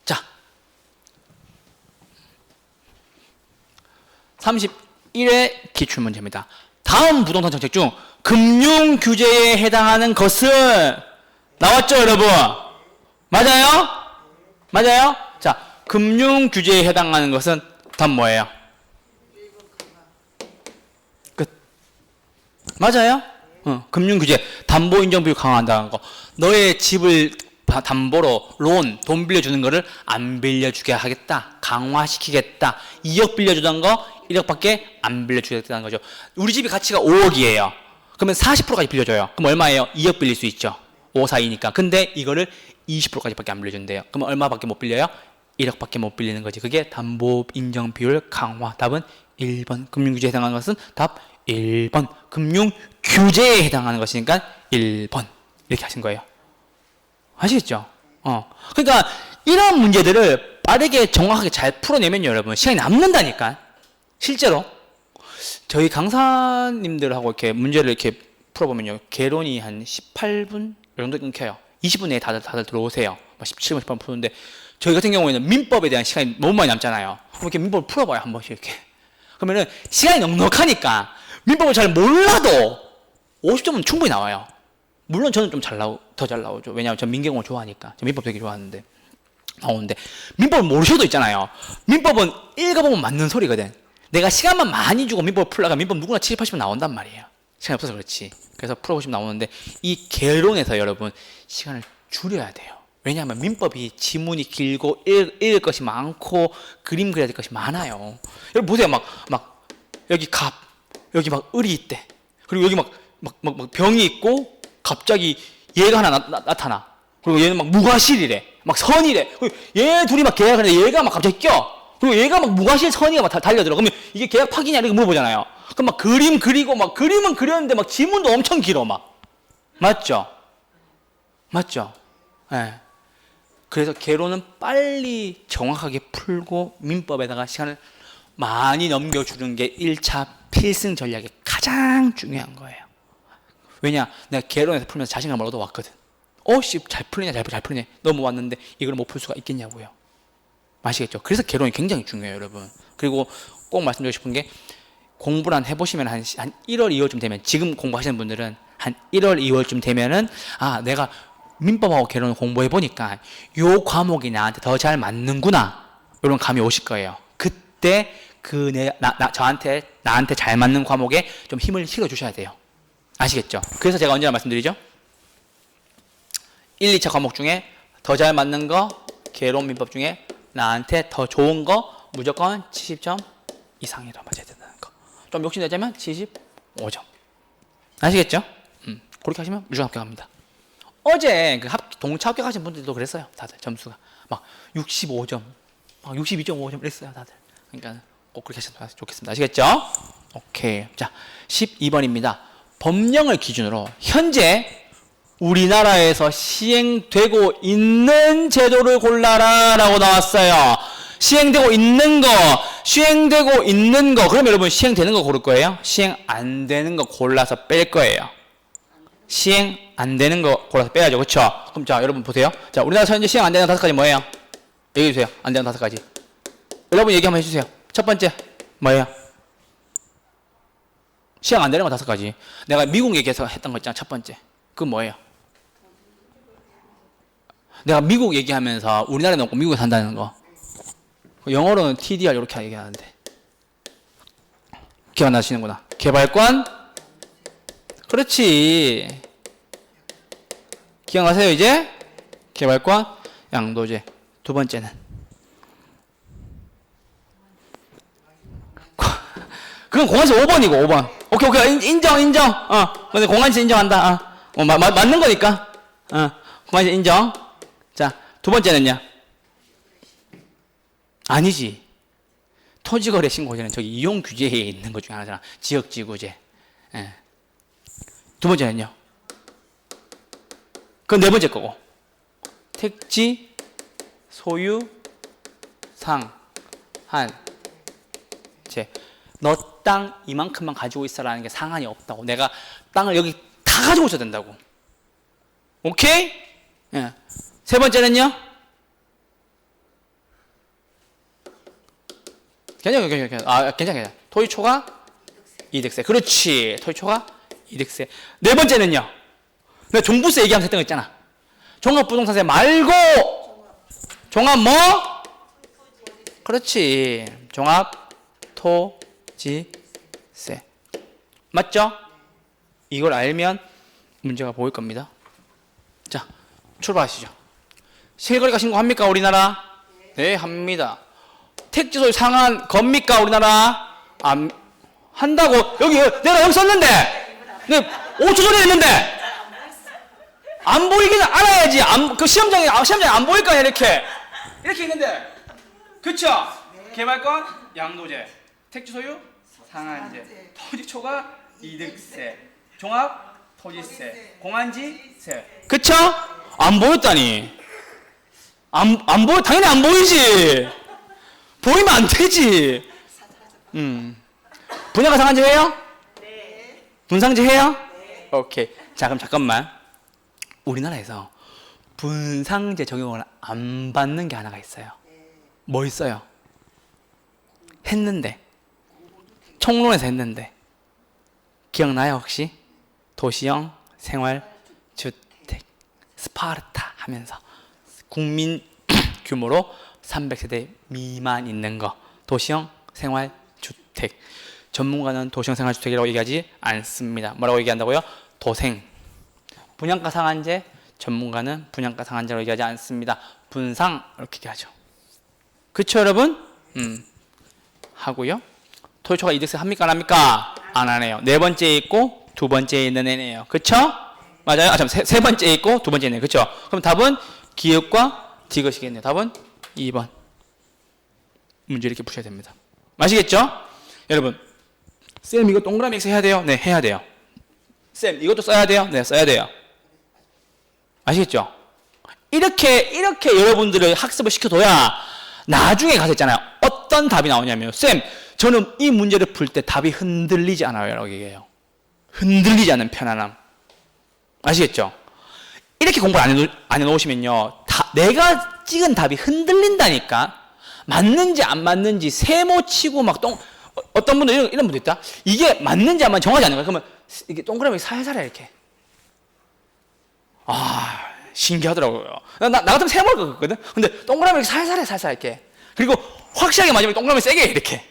자, 31회 기출문제입니다. 다음 부동산 정책 중 금융 규제에 해당하는 것은 나왔죠, 여러분? 맞아요? 맞아요? 자, 금융 규제에 해당하는 것은 답 뭐예요? 맞아요? 금융규제, 담보인정비율 강화한다는 거. 너의 집을 담보로 돈 빌려주는 거를 안 빌려주게 하겠다. 강화시키겠다. 2억 빌려주던 거 1억밖에 안 빌려주겠다는 거죠. 우리 집이 가치가 5억이에요. 그러면 40%까지 빌려줘요. 그럼 얼마예요? 2억 빌릴 수 있죠. 5, 4이니까. 근데 이거를 20%까지밖에 안 빌려준대요. 그럼 얼마밖에 못 빌려요? 1억밖에 못 빌리는 거지. 그게 담보 인정 비율 강화. 답은 1번. 금융규제에 해당하는 것은 답 1번. 금융규제에 해당하는 것이니까 1번. 이렇게 하신 거예요. 아시겠죠? 그러니까 이런 문제들을 빠르게 정확하게 잘 풀어내면 여러분 시간이 남는다니까. 실제로 저희 강사님들하고 이렇게 문제를 이렇게 풀어보면요. 개론이 한 18분 정도 끊겨요. 20분 내에 다들 들어오세요. 17분, 18분 푸는데 저희 같은 경우에는 민법에 대한 시간이 너무 많이 남잖아요. 그럼 이렇게 민법을 풀어봐요. 한 번씩 이렇게. 그러면은 시간이 넉넉하니까 민법을 잘 몰라도 50점은 충분히 나와요. 물론 저는 좀 더 잘 나오죠. 왜냐하면 전 민경을 좋아하니까. 저 민법 되게 좋아하는데 나오는데 민법을 모르셔도 있잖아요. 민법은 읽어보면 맞는 소리거든. 내가 시간만 많이 주고 민법을 풀다가 민법 누구나 70, 80분 나온단 말이에요. 시간이 없어서 그렇지. 그래서 풀어보시면 나오는데 이 개론에서 여러분 시간을 줄여야 돼요. 왜냐하면 민법이 지문이 길고 읽을 것이 많고 그림 그려야 될 것이 많아요. 여러분 보세요. 막 여기 갑, 여기 막 을이 있대. 그리고 여기 막 병이 있고 갑자기 얘가 하나 나타나. 그리고 얘는 막 무과실이래. 막 선이래. 얘 둘이 막 계약하는데 얘가 막 갑자기 껴. 그리고 얘가 막 무과실 선이가 막 달려들어. 그러면 이게 계약 파기냐 이렇게 물어보잖아요. 그럼 막 그림 그리고 막 그림은 그렸는데 막 지문도 엄청 길어 막. 맞죠? 맞죠? 예. 네. 그래서 개론은 빨리 정확하게 풀고 민법에다가 시간을 많이 넘겨주는 게 1차 필승 전략의 가장 중요한 거예요. 왜냐? 내가 개론에서 풀면서 자신감을 얻어왔거든. 잘 풀리냐, 잘 풀리냐. 넘어왔는데 이걸 못 풀 수가 있겠냐고요. 아시겠죠? 그래서 개론이 굉장히 중요해요, 여러분. 그리고 꼭 말씀드리고 싶은 게 공부를 한 해보시면 한 1월, 2월쯤 되면 지금 공부하시는 분들은 한 1월, 2월쯤 되면은 내가 민법하고 개론을 공부해보니까 요 과목이 나한테 더 잘 맞는구나. 이런 감이 오실 거예요. 그때 나한테 잘 맞는 과목에 좀 힘을 실어주셔야 돼요. 아시겠죠? 그래서 제가 언제나 말씀드리죠? 1, 2차 과목 중에 더 잘 맞는 거, 개론 민법 중에 나한테 더 좋은 거 무조건 70점 이상이라 맞아야 된다는 거. 좀 욕심내자면 75점. 아시겠죠? 그렇게 하시면 무조건 합격합니다. 어제 동차 합격하신 분들도 그랬어요. 다들 점수가 막 65점, 막 62.5점 이랬어요. 다들. 그러니까 꼭 그렇게 하시면 좋겠습니다. 아시겠죠? 오케이. 자, 12번입니다. 법령을 기준으로 현재 우리나라에서 시행되고 있는 제도를 골라라 라고 나왔어요. 시행되고 있는 거. 그럼 여러분 시행되는 거 고를 거예요? 시행 안 되는 거 골라서 뺄 거예요. 시행 안 되는 거 골라서 빼야죠. 그렇죠? 그럼 자, 여러분 보세요. 자, 우리나라 현재 시행 안 되는 5가지 뭐예요? 얘기해 주세요. 안 되는 5가지. 여러분 얘기 한번 해 주세요. 첫 번째 뭐예요? 시행 안 되는 거 5가지. 내가 미국 얘기해서 했던 거 있잖아. 첫 번째. 그건 뭐예요? 내가 미국 얘기하면서 우리나라에 놓고 미국에 산다는 거. 영어로는 TDR 이렇게 얘기하는데. 기억나시는구나. 개발권. 그렇지. 기억나세요 이제? 개발권, 양도제. 두 번째는 그건 공안시 5번이고 5번. 오케이 인정. 근데 공안시 인정한다. 맞는 거니까. 공안시 인정. 자, 두 번째는요? 아니지. 토지거래 신고제는 저기 이용규제에 있는 것 중에 하나잖아. 지역지구제. 예. 두 번째는요? 그건 네 번째 거고. 택지, 소유, 상, 한, 제. 너 땅 이만큼만 가지고 있어라는 게 상한이 없다고. 내가 땅을 여기 다 가지고 있어야 된다고. 오케이? 예. 세 번째는요? 괜찮아. 토지초과 이득세. 그렇지. 토지초과 이득세. 네 번째는요? 내가 종부세 얘기하면서 했던 거 있잖아. 종합부동산세 말고 종합 뭐? 그렇지. 종합 토지세. 맞죠? 이걸 알면 문제가 보일 겁니다. 자, 출발하시죠. 실거래가 신고합니까, 우리나라? 네, 합니다. 택지 소유 상한 겁니까, 우리나라? 안 한다고. 여기 내가 여기 썼는데, 네, 5초 전에 했는데 안 보이기는 알아야지. 그 시험장에 안 보일 거야. 이렇게 있는데, 그쵸? 개발권 양도세, 택지 소유 상한제, 토지 초과 이득세, 종합 토지세, 공한지세. 그쵸? 안 보였다니. 안 보여. 당연히 안 보이지. 보이면 안 되지. 분양가 상한제 해요? 네. 분상제 해요? 네. 오케이. 자, 그럼 잠깐만. 우리나라에서 분상제 적용을 안 받는 게 하나가 있어요. 뭐 있어요? 했는데. 총론에서 했는데. 기억나요, 혹시? 도시형 생활주택. 스파르타 하면서. 국민 규모로 300세대 미만 있는 거. 도시형 생활주택. 전문가는 도시형 생활주택이라고 얘기하지 않습니다. 뭐라고 얘기한다고요? 도생. 분양가 상한제, 전문가는 분양가 상한제로 얘기하지 않습니다. 분상 이렇게 얘기하죠. 그쵸, 여러분? 하고요. 토지 초과 이득세 합니까, 안 합니까? 안 하네요. 네 번째에 있고 두 번째에 있는 애네요. 그쵸? 맞아요? 아, 잠깐, 세 번째에 있고 두 번째에 있는 애. 그쵸? 그럼 답은 기업과 디귿이겠네요. 답은 2번. 문제 이렇게 푸셔야 됩니다. 아시겠죠? 여러분, 쌤 이거 동그라미 X 해야 돼요? 네, 해야 돼요. 쌤 이것도 써야 돼요? 네, 써야 돼요. 아시겠죠? 이렇게 여러분들을 학습을 시켜둬야 나중에 가서 있잖아요. 어떤 답이 나오냐면, 쌤 저는 이 문제를 풀 때 답이 흔들리지 않아요 라고 얘기해요. 흔들리지 않는 편안함. 아시겠죠? 이렇게 공부를 안 해놓으시면요, 내가 찍은 답이 흔들린다니까. 맞는지 안 맞는지 세모치고 막 어떤 분들 이런 분도 있다. 이게 맞는지 안 맞는지 정하지 않는 거야. 그러면 이게 동그라미 살살 이렇게. 아, 신기하더라고요. 나 같으면 세모일 것 같거든. 근데 동그라미 이렇게 살살 이렇게. 그리고 확실하게 맞으면 동그라미 세게 이렇게.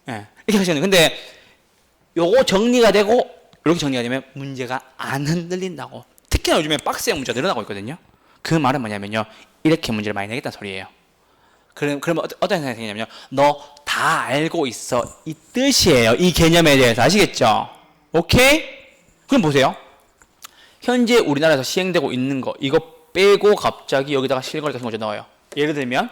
예, 이렇게 하시는. 근데 요거 정리가 되고 이렇게 정리가 되면 문제가 안 흔들린다고. 특히나 요즘에 박스형 문제가 늘어나고 있거든요. 그 말은 뭐냐면요, 이렇게 문제를 많이 내겠다는 소리예요. 그러면 어떤 생각이 생기냐면요, 너 다 알고 있어, 이 뜻이에요. 이 개념에 대해서. 아시겠죠? 오케이? 그럼 보세요. 현재 우리나라에서 시행되고 있는 거, 이거 빼고 갑자기 여기다가 실거래가 신고제 넣어요. 예를 들면,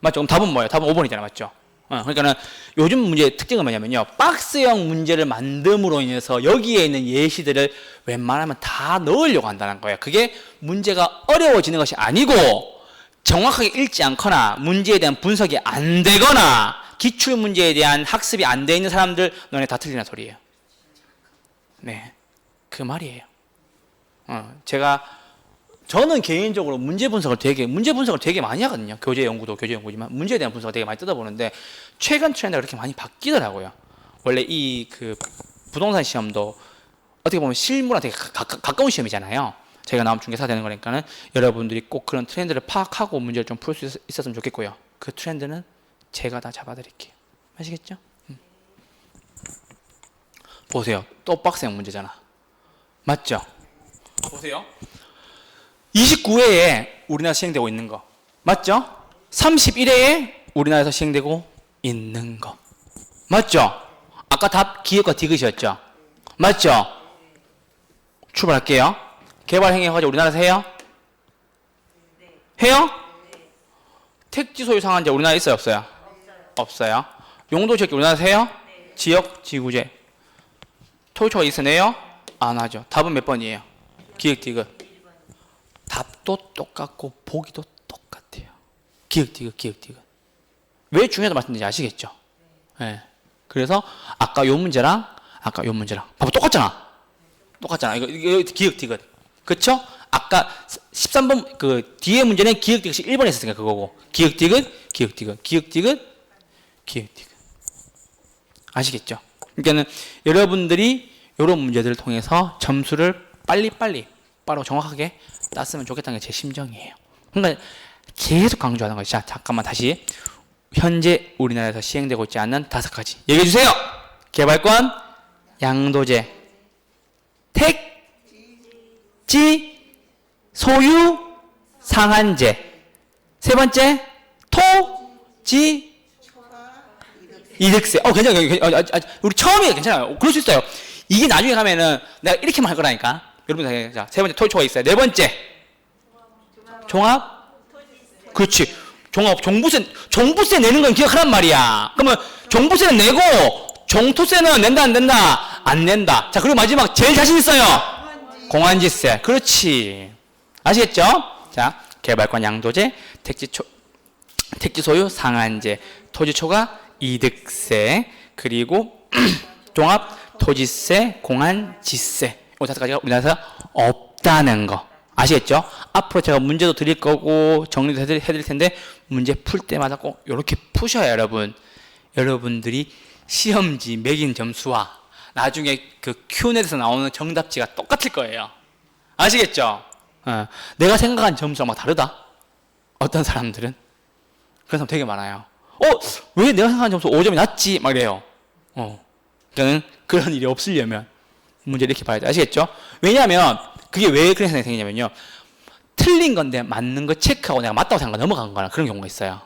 맞죠? 그럼 답은 뭐예요? 답은 5번이잖아요. 맞죠? 그러니까는 요즘 문제의 특징은 뭐냐면요, 박스형 문제를 만듦으로 인해서 여기에 있는 예시들을 웬만하면 다 넣으려고 한다는 거예요. 그게 문제가 어려워지는 것이 아니고, 정확하게 읽지 않거나 문제에 대한 분석이 안 되거나 기출 문제에 대한 학습이 안 돼 있는 사람들, 너네 다 틀리는 소리예요. 네, 그 말이에요. 저는 개인적으로 문제 분석을 되게 많이 하거든요. 교재 연구지만 문제에 대한 분석을 되게 많이 뜯어보는데, 최근 트렌드가 그렇게 많이 바뀌더라고요. 원래 그 부동산 시험도 어떻게 보면 실무랑 되게 가까운 시험이잖아요. 저희가 나오면 중개사 되는 거니까는 여러분들이 꼭 그런 트렌드를 파악하고 문제를 좀 풀 수 있었으면 좋겠고요. 그 트렌드는 제가 다 잡아드릴게요. 아시겠죠? 보세요. 또 박스형 문제잖아. 맞죠? 보세요. 29회에 우리나라 시행되고 있는 거. 맞죠? 31회에 우리나라에서 시행되고 있는 거. 맞죠? 아까 답 기업과 디귿이었죠? 맞죠? 출발할게요. 개발 행위 가지고 우리나라에서 해요? 해요? 택지 소유 상한제 우리나라에 있어요, 없어요? 없어요. 용도 지역 우리나라에서 해요? 지역 지구제. 토지 초과 이익세 내요? 안 하죠. 답은 몇 번이에요? 기억 디귿. 답도 똑같고 보기도 똑같아요. 기억 디귿. 왜 중요하다고 말씀드린지 아시겠죠? 네. 그래서 아까 요 문제랑 봐봐, 똑같잖아. 이거 기억 디귿. 그쵸? 아까 13번 그 뒤에 문제는 기억 디귿이 1번에 있었으니까 그거고. 기억 디귿. 아시겠죠? 그러니까는 여러분들이 이런 문제들을 통해서 점수를 빠르고 정확하게 땄으면 좋겠다는 게 제 심정이에요. 그러니까 계속 강조하는 거죠. 자, 잠깐만 다시. 현재 우리나라에서 시행되고 있지 않는 5가지 얘기해 주세요. 개발권, 양도제, 택지, 소유, 상한제. 세 번째, 토지, 이득세. 괜찮아요. 우리 처음에 괜찮아요. 그럴 수 있어요. 이게 나중에 가면은 내가 이렇게만 할 거라니까. 여러분, 자, 세 번째 토지초가 있어요. 네 번째, 종합. 그렇지. 종부세 내는 건 기억하란 말이야. 그러면 종부세는 내고 종토세는 낸다 안 낸다? 안 낸다. 자, 그리고 마지막 제일 자신 있어요. 공환지세. 그렇지. 아시겠죠? 자, 개발권 양도제, 택지 소유 상한제, 토지초과 이득세, 그리고 종합 토지세, 공환지세. 이 다섯 가지가 우리나라에서 없다는 거. 아시겠죠? 앞으로 제가 문제도 드릴 거고 정리도 해드릴 텐데 문제 풀 때마다 꼭 이렇게 푸셔야 여러분. 여러분들이 시험지 매긴 점수와 나중에 그 Q&A에서 나오는 정답지가 똑같을 거예요. 아시겠죠? 내가 생각한 점수가 막 다르다. 어떤 사람들은 그런 사람 되게 많아요. 왜 내가 생각한 점수 5점이 낮지? 막 이래요. 저는 그런 일이 없으려면 문제를 이렇게 봐야 돼. 아시겠죠? 왜냐하면 그게 왜 그런 생각이 생기냐면요. 틀린 건데 맞는 거 체크하고 내가 맞다고 생각하고 넘어간 거나 그런 경우가 있어요.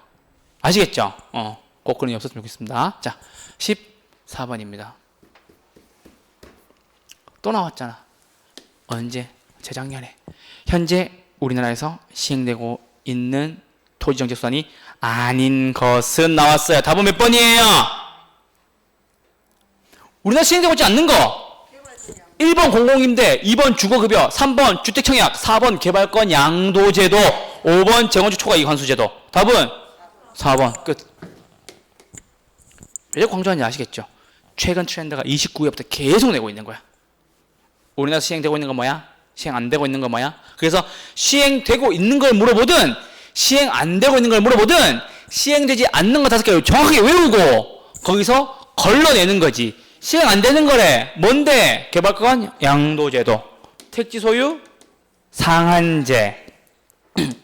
아시겠죠? 꼭 그런 일이 없었으면 좋겠습니다. 자, 14번입니다. 또 나왔잖아. 언제? 재작년에. 현재 우리나라에서 시행되고 있는 토지정책수단이 아닌 것은 나왔어요. 답은 몇 번이에요? 우리나라 시행되고 있지 않는 거. 1번 공공임대, 2번 주거급여, 3번 주택청약, 4번 개발권 양도제도, 5번 재건축 초과 이익환수제도. 답은 4번. 끝. 왜 강조하는지 아시겠죠? 최근 트렌드가 29회부터 계속 내고 있는 거야. 우리나라 시행되고 있는 건 뭐야? 시행 안 되고 있는 건 뭐야? 그래서 시행되고 있는 걸 물어보든 시행 안 되고 있는 걸 물어보든 시행되지 않는 거 5개를 정확하게 외우고 거기서 걸러내는 거지. 시행 안 되는 거래. 뭔데? 개발권 양도제도, 택지 소유 상한제,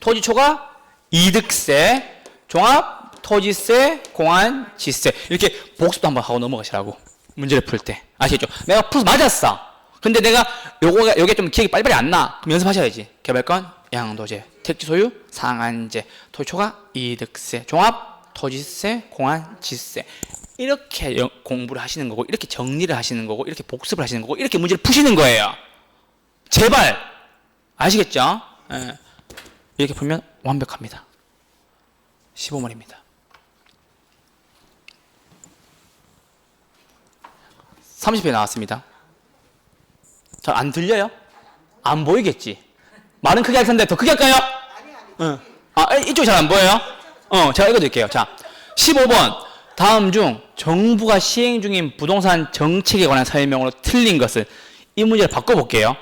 토지초과 이득세, 종합 토지세, 공환지세. 이렇게 복습도 한번 하고 넘어가시라고. 문제를 풀 때. 아시겠죠? 내가 풀어서 맞았어. 근데 내가 요게 좀 기억이 빨리빨리 안 나. 그럼 연습하셔야지. 개발권 양도제, 택지 소유 상한제, 토지초과 이득세, 종합 토지세, 공환지세. 이렇게 공부를 하시는 거고, 이렇게 정리를 하시는 거고, 이렇게 복습을 하시는 거고, 이렇게 문제를 푸시는 거예요. 제발! 아시겠죠? 예. 이렇게 풀면 완벽합니다. 15번입니다. 30회 나왔습니다. 잘 안 들려요? 안 보이겠지? 말은 크게 할 텐데 더 크게 할까요? 이쪽이 잘 안 보여요? 제가 읽어드릴게요. 자, 15번. 다음 중 정부가 시행 중인 부동산 정책에 관한 설명으로 틀린 것은, 이 문제를 바꿔볼게요.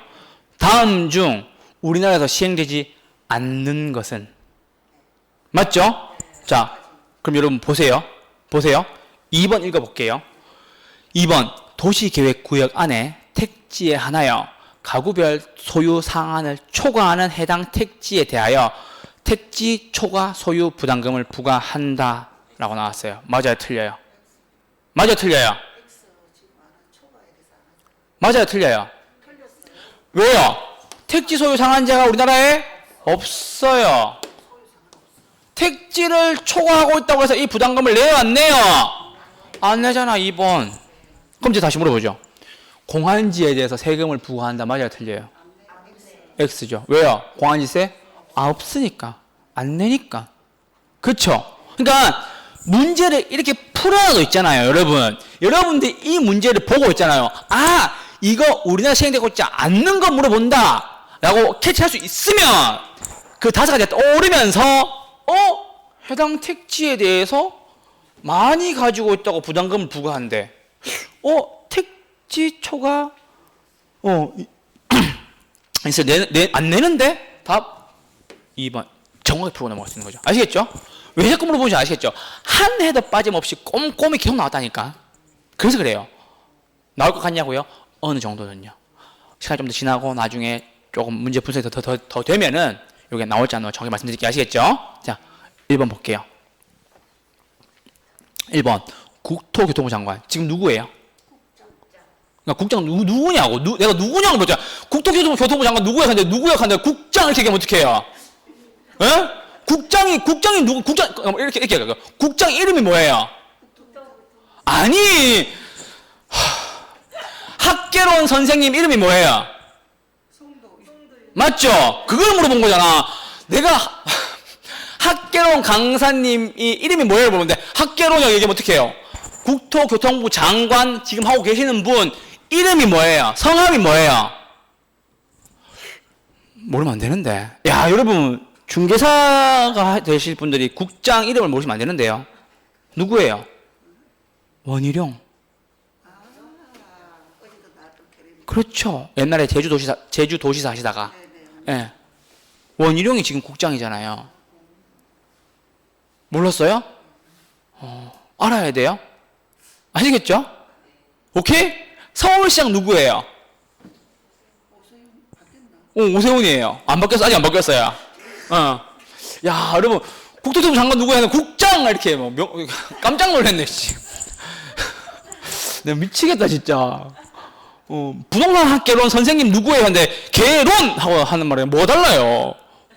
다음 중 우리나라에서 시행되지 않는 것은. 맞죠? 자, 그럼 여러분 보세요. 2번 읽어볼게요. 2번 도시계획구역 안에 택지에 한하여 가구별 소유 상한을 초과하는 해당 택지에 대하여 택지 초과 소유 부담금을 부과한다 라고 나왔어요. 맞아요, 틀려요? 맞아요, 틀려요? 맞아요, 틀려요? 왜요? 택지 소유 상한제가 우리나라에 없어요. 택지를 초과하고 있다고 해서 이 부담금을 내요, 안 내요? 안 내잖아. 2번. 그럼 이제 다시 물어보죠. 공환지에 대해서 세금을 부과한다. 맞아요, 틀려요? X죠. 왜요? 공환지세? 없으니까. 안 내니까. 그쵸? 그러니까 문제를 이렇게 풀어놔도 있잖아요, 여러분. 여러분들이 이 문제를 보고 있잖아요. 이거 우리나라 시행되고 있지 않는 거 물어본다 라고 캐치할 수 있으면 그 5가지가 떠오르면서 해당 택지에 대해서 많이 가지고 있다고 부담금을 부과한대. 택지 초과 그래서 안 내는데? 답 2번. 정확히 풀고 넘어갈 수 있는 거죠. 아시겠죠? 왜 자꾸 물어보는지 아시겠죠? 한 해도 빠짐없이 꼼꼼히 계속 나왔다니까. 그래서 그래요. 나올 것 같냐고요? 어느 정도는요. 시간이 좀 더 지나고 나중에 조금 문제 분석이 더 되면은 이게 나올지 안 나올지 정확히 말씀드릴게요. 아시겠죠? 자, 1번 볼게요. 1번 국토교통부 장관. 지금 누구예요? 그러니까 국장 누구냐고. 내가 누구냐고 묻잖아. 국토교통부 장관 누구야? 근데 누구야? 근데 국장 이렇게 얘기하면 어떡해요? 예? 국장이 누구? 국장 이렇게 얘기해요. 국장 이름이 뭐예요? 아니 학개론 선생님 이름이 뭐예요? 맞죠? 그걸 물어본 거잖아. 내가 학개론 강사님이 이름이 뭐예요? 물어보는데 학개론이라고 얘기하면 어떡해요? 국토교통부 장관 지금 하고 계시는 분 이름이 뭐예요? 성함이 뭐예요? 모르면 안 되는데. 야, 여러분 중개사가 되실 분들이 국장 이름을 모르시면 안 되는데요. 누구예요? 원희룡. 그렇죠. 옛날에 제주도시사 하시다가 예. 원희룡이 지금 국장이잖아요. 몰랐어요? 알아야 돼요. 아시겠죠? 오케이? 서울시장 누구예요? 오세훈이에요. 안 바뀌었어? 아직 안 바뀌었어요. 야, 여러분, 국토교통부 장관 누구야? 국장! 이렇게, 깜짝 놀랐네, 씨. 내가 미치겠다, 진짜. 부동산 학개론 선생님 누구예요? 근데, 개론! 하고 하는 말에 뭐 달라요?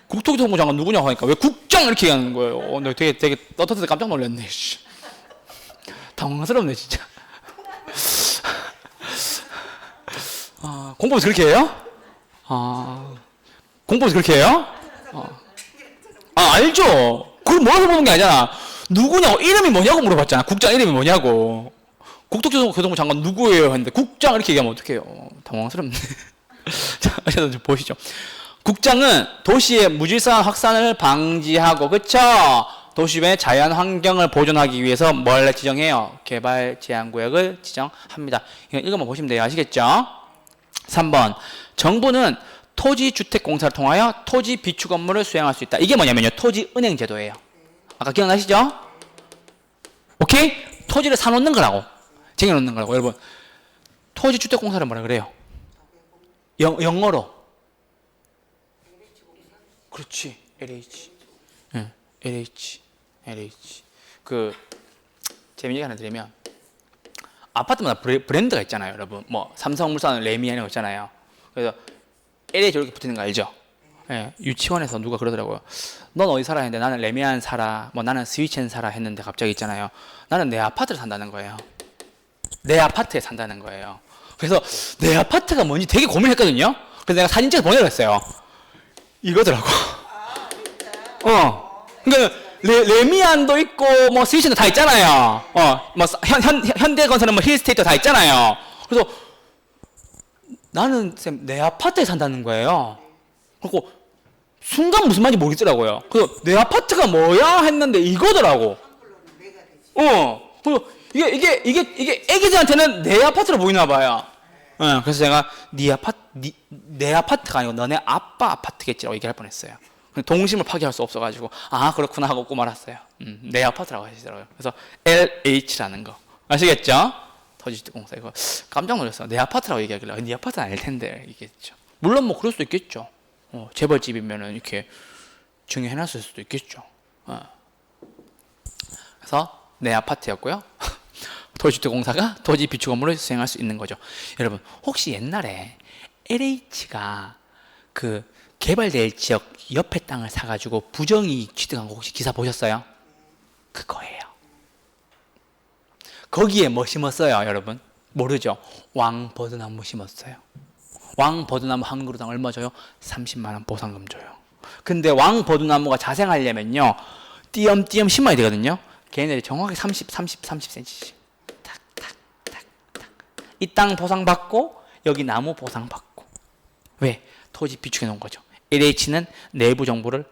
국토교통부 장관 누구냐고 하니까 왜 국장! 이렇게 얘기하는 거예요. 내가 되게 떳떳해서 깜짝 놀랐네, 씨. 당황스럽네, 진짜. 공부에서 그렇게 해요? 공부에서 그렇게 해요? 알죠. 그걸 몰라서 보는 게 아니잖아. 누구냐고, 이름이 뭐냐고 물어봤잖아. 국장 이름이 뭐냐고. 국토교통부 장관 누구예요? 했는데 국장 이렇게 얘기하면 어떡해요. 당황스럽네. 자, 좀 보시죠. 국장은 도시의 무질서한 확산을 방지하고, 그쵸? 도심의 자연 환경을 보존하기 위해서 뭘 지정해요? 개발 제한구역을 지정합니다. 이건 읽어만 보시면 돼요. 아시겠죠? 3번. 정부는 토지주택공사를 통하여 토지 비축 업무를 수행할 수 있다. 이게 뭐냐면요. 토지은행 제도예요. 아까 기억나시죠? 오케이? 토지를 사놓는 거라고. 쟁여놓는 거라고. 여러분, 토지주택공사를 뭐라 그래요? 영어로. 그렇지. LH. 응. LH. 재미 얘기 하나 드리면, 아파트마다 브랜드가 있잖아요, 여러분. 삼성물산, 레미 이런 거 있잖아요. 그래서 LH 이렇게 붙이는 거 알죠? 예, 유치원에서 누가 그러더라고요. 넌 어디 살아? 했는데 나는 레미안 살아, 나는 스위첸 살아 했는데 갑자기 있잖아요. 나는 내 아파트를 산다는 거예요. 내 아파트에 산다는 거예요. 그래서 내 아파트가 뭔지 되게 고민했거든요. 그래서 내가 사진 찍어서 보내려 했어요. 이거더라고. 그러니까 레미안도 있고 스위첸도 다 있잖아요. 현대건설은 힐스테이트 다 있잖아요. 그래서 나는 쌤 내 아파트에 산다는 거예요. 그리고 순간 무슨 말인지 모르겠더라고요. 그래서 내 아파트가 뭐야 했는데 이거더라고. 그래서 이게 애기들한테는 내 아파트로 보이나 봐요. 그래서 제가 내 아파트가 아니고 너네 아빠 아파트겠지라고 얘기할 뻔했어요. 동심을 파괴할 수 없어가지고 그렇구나 하고 웃고 말았어요. 내 아파트라고 하시더라고요. 그래서 LH라는 거 아시겠죠? 토지주택공사. 이거 깜짝 놀랐어요. 내 아파트라고 얘기하길래 네 아파트는 아닐 텐데 얘기했죠. 물론 그럴 수도 있겠죠. 재벌집이면은 이렇게 증여해놨을 수도 있겠죠. 그래서 내 아파트였고요. 토지주택공사가 토지 비축 업무를 수행할 수 있는 거죠. 여러분, 혹시 옛날에 LH가 개발될 지역 옆에 땅을 사가지고 부정이익 취득한 거 혹시 기사 보셨어요? 그거예요. 거기에 뭐 심었어요, 여러분? 모르죠? 왕버드나무 심었어요. 왕버드나무 한 그루당 얼마 줘요? 30만 원 보상금 줘요. 근데 왕버드나무가 자생하려면요, 띄엄띄엄 심어야 되거든요. 걔네들이 정확히 30cm씩. 탁탁탁탁. 이 땅 보상받고 여기 나무 보상받고. 왜? 토지 비축해 놓은 거죠. LH는 내부 정보를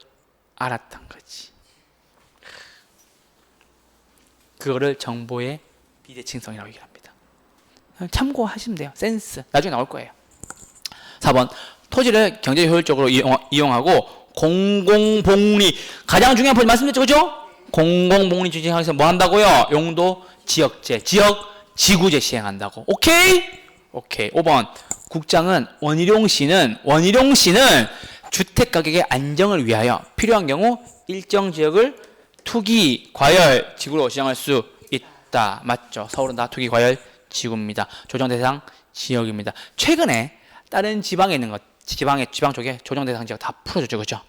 알았던 거지. 그거를 정보의 비대칭성이라고 얘기합니다. 참고하시면 돼요. 센스. 나중에 나올 거예요. 4번. 토지를 경제 효율적으로 이용하고 공공복리. 가장 중요한 포인트 말씀드렸죠, 그죠? 공공복리 추진하기 위해서 뭐 한다고요? 용도 지역제, 지구제 시행한다고. 오케이? 5번. 국장은 원희룡 씨는 주택 가격의 안정을 위하여 필요한 경우 일정 지역을 투기 과열 지구로 지정할 수 있다. 맞죠? 서울은 다 투기 과열 지구입니다. 조정 대상 지역입니다. 최근에 다른 지방에 있는 것, 지방 쪽에 조정 대상 지역 다 풀어줬죠, 그죠?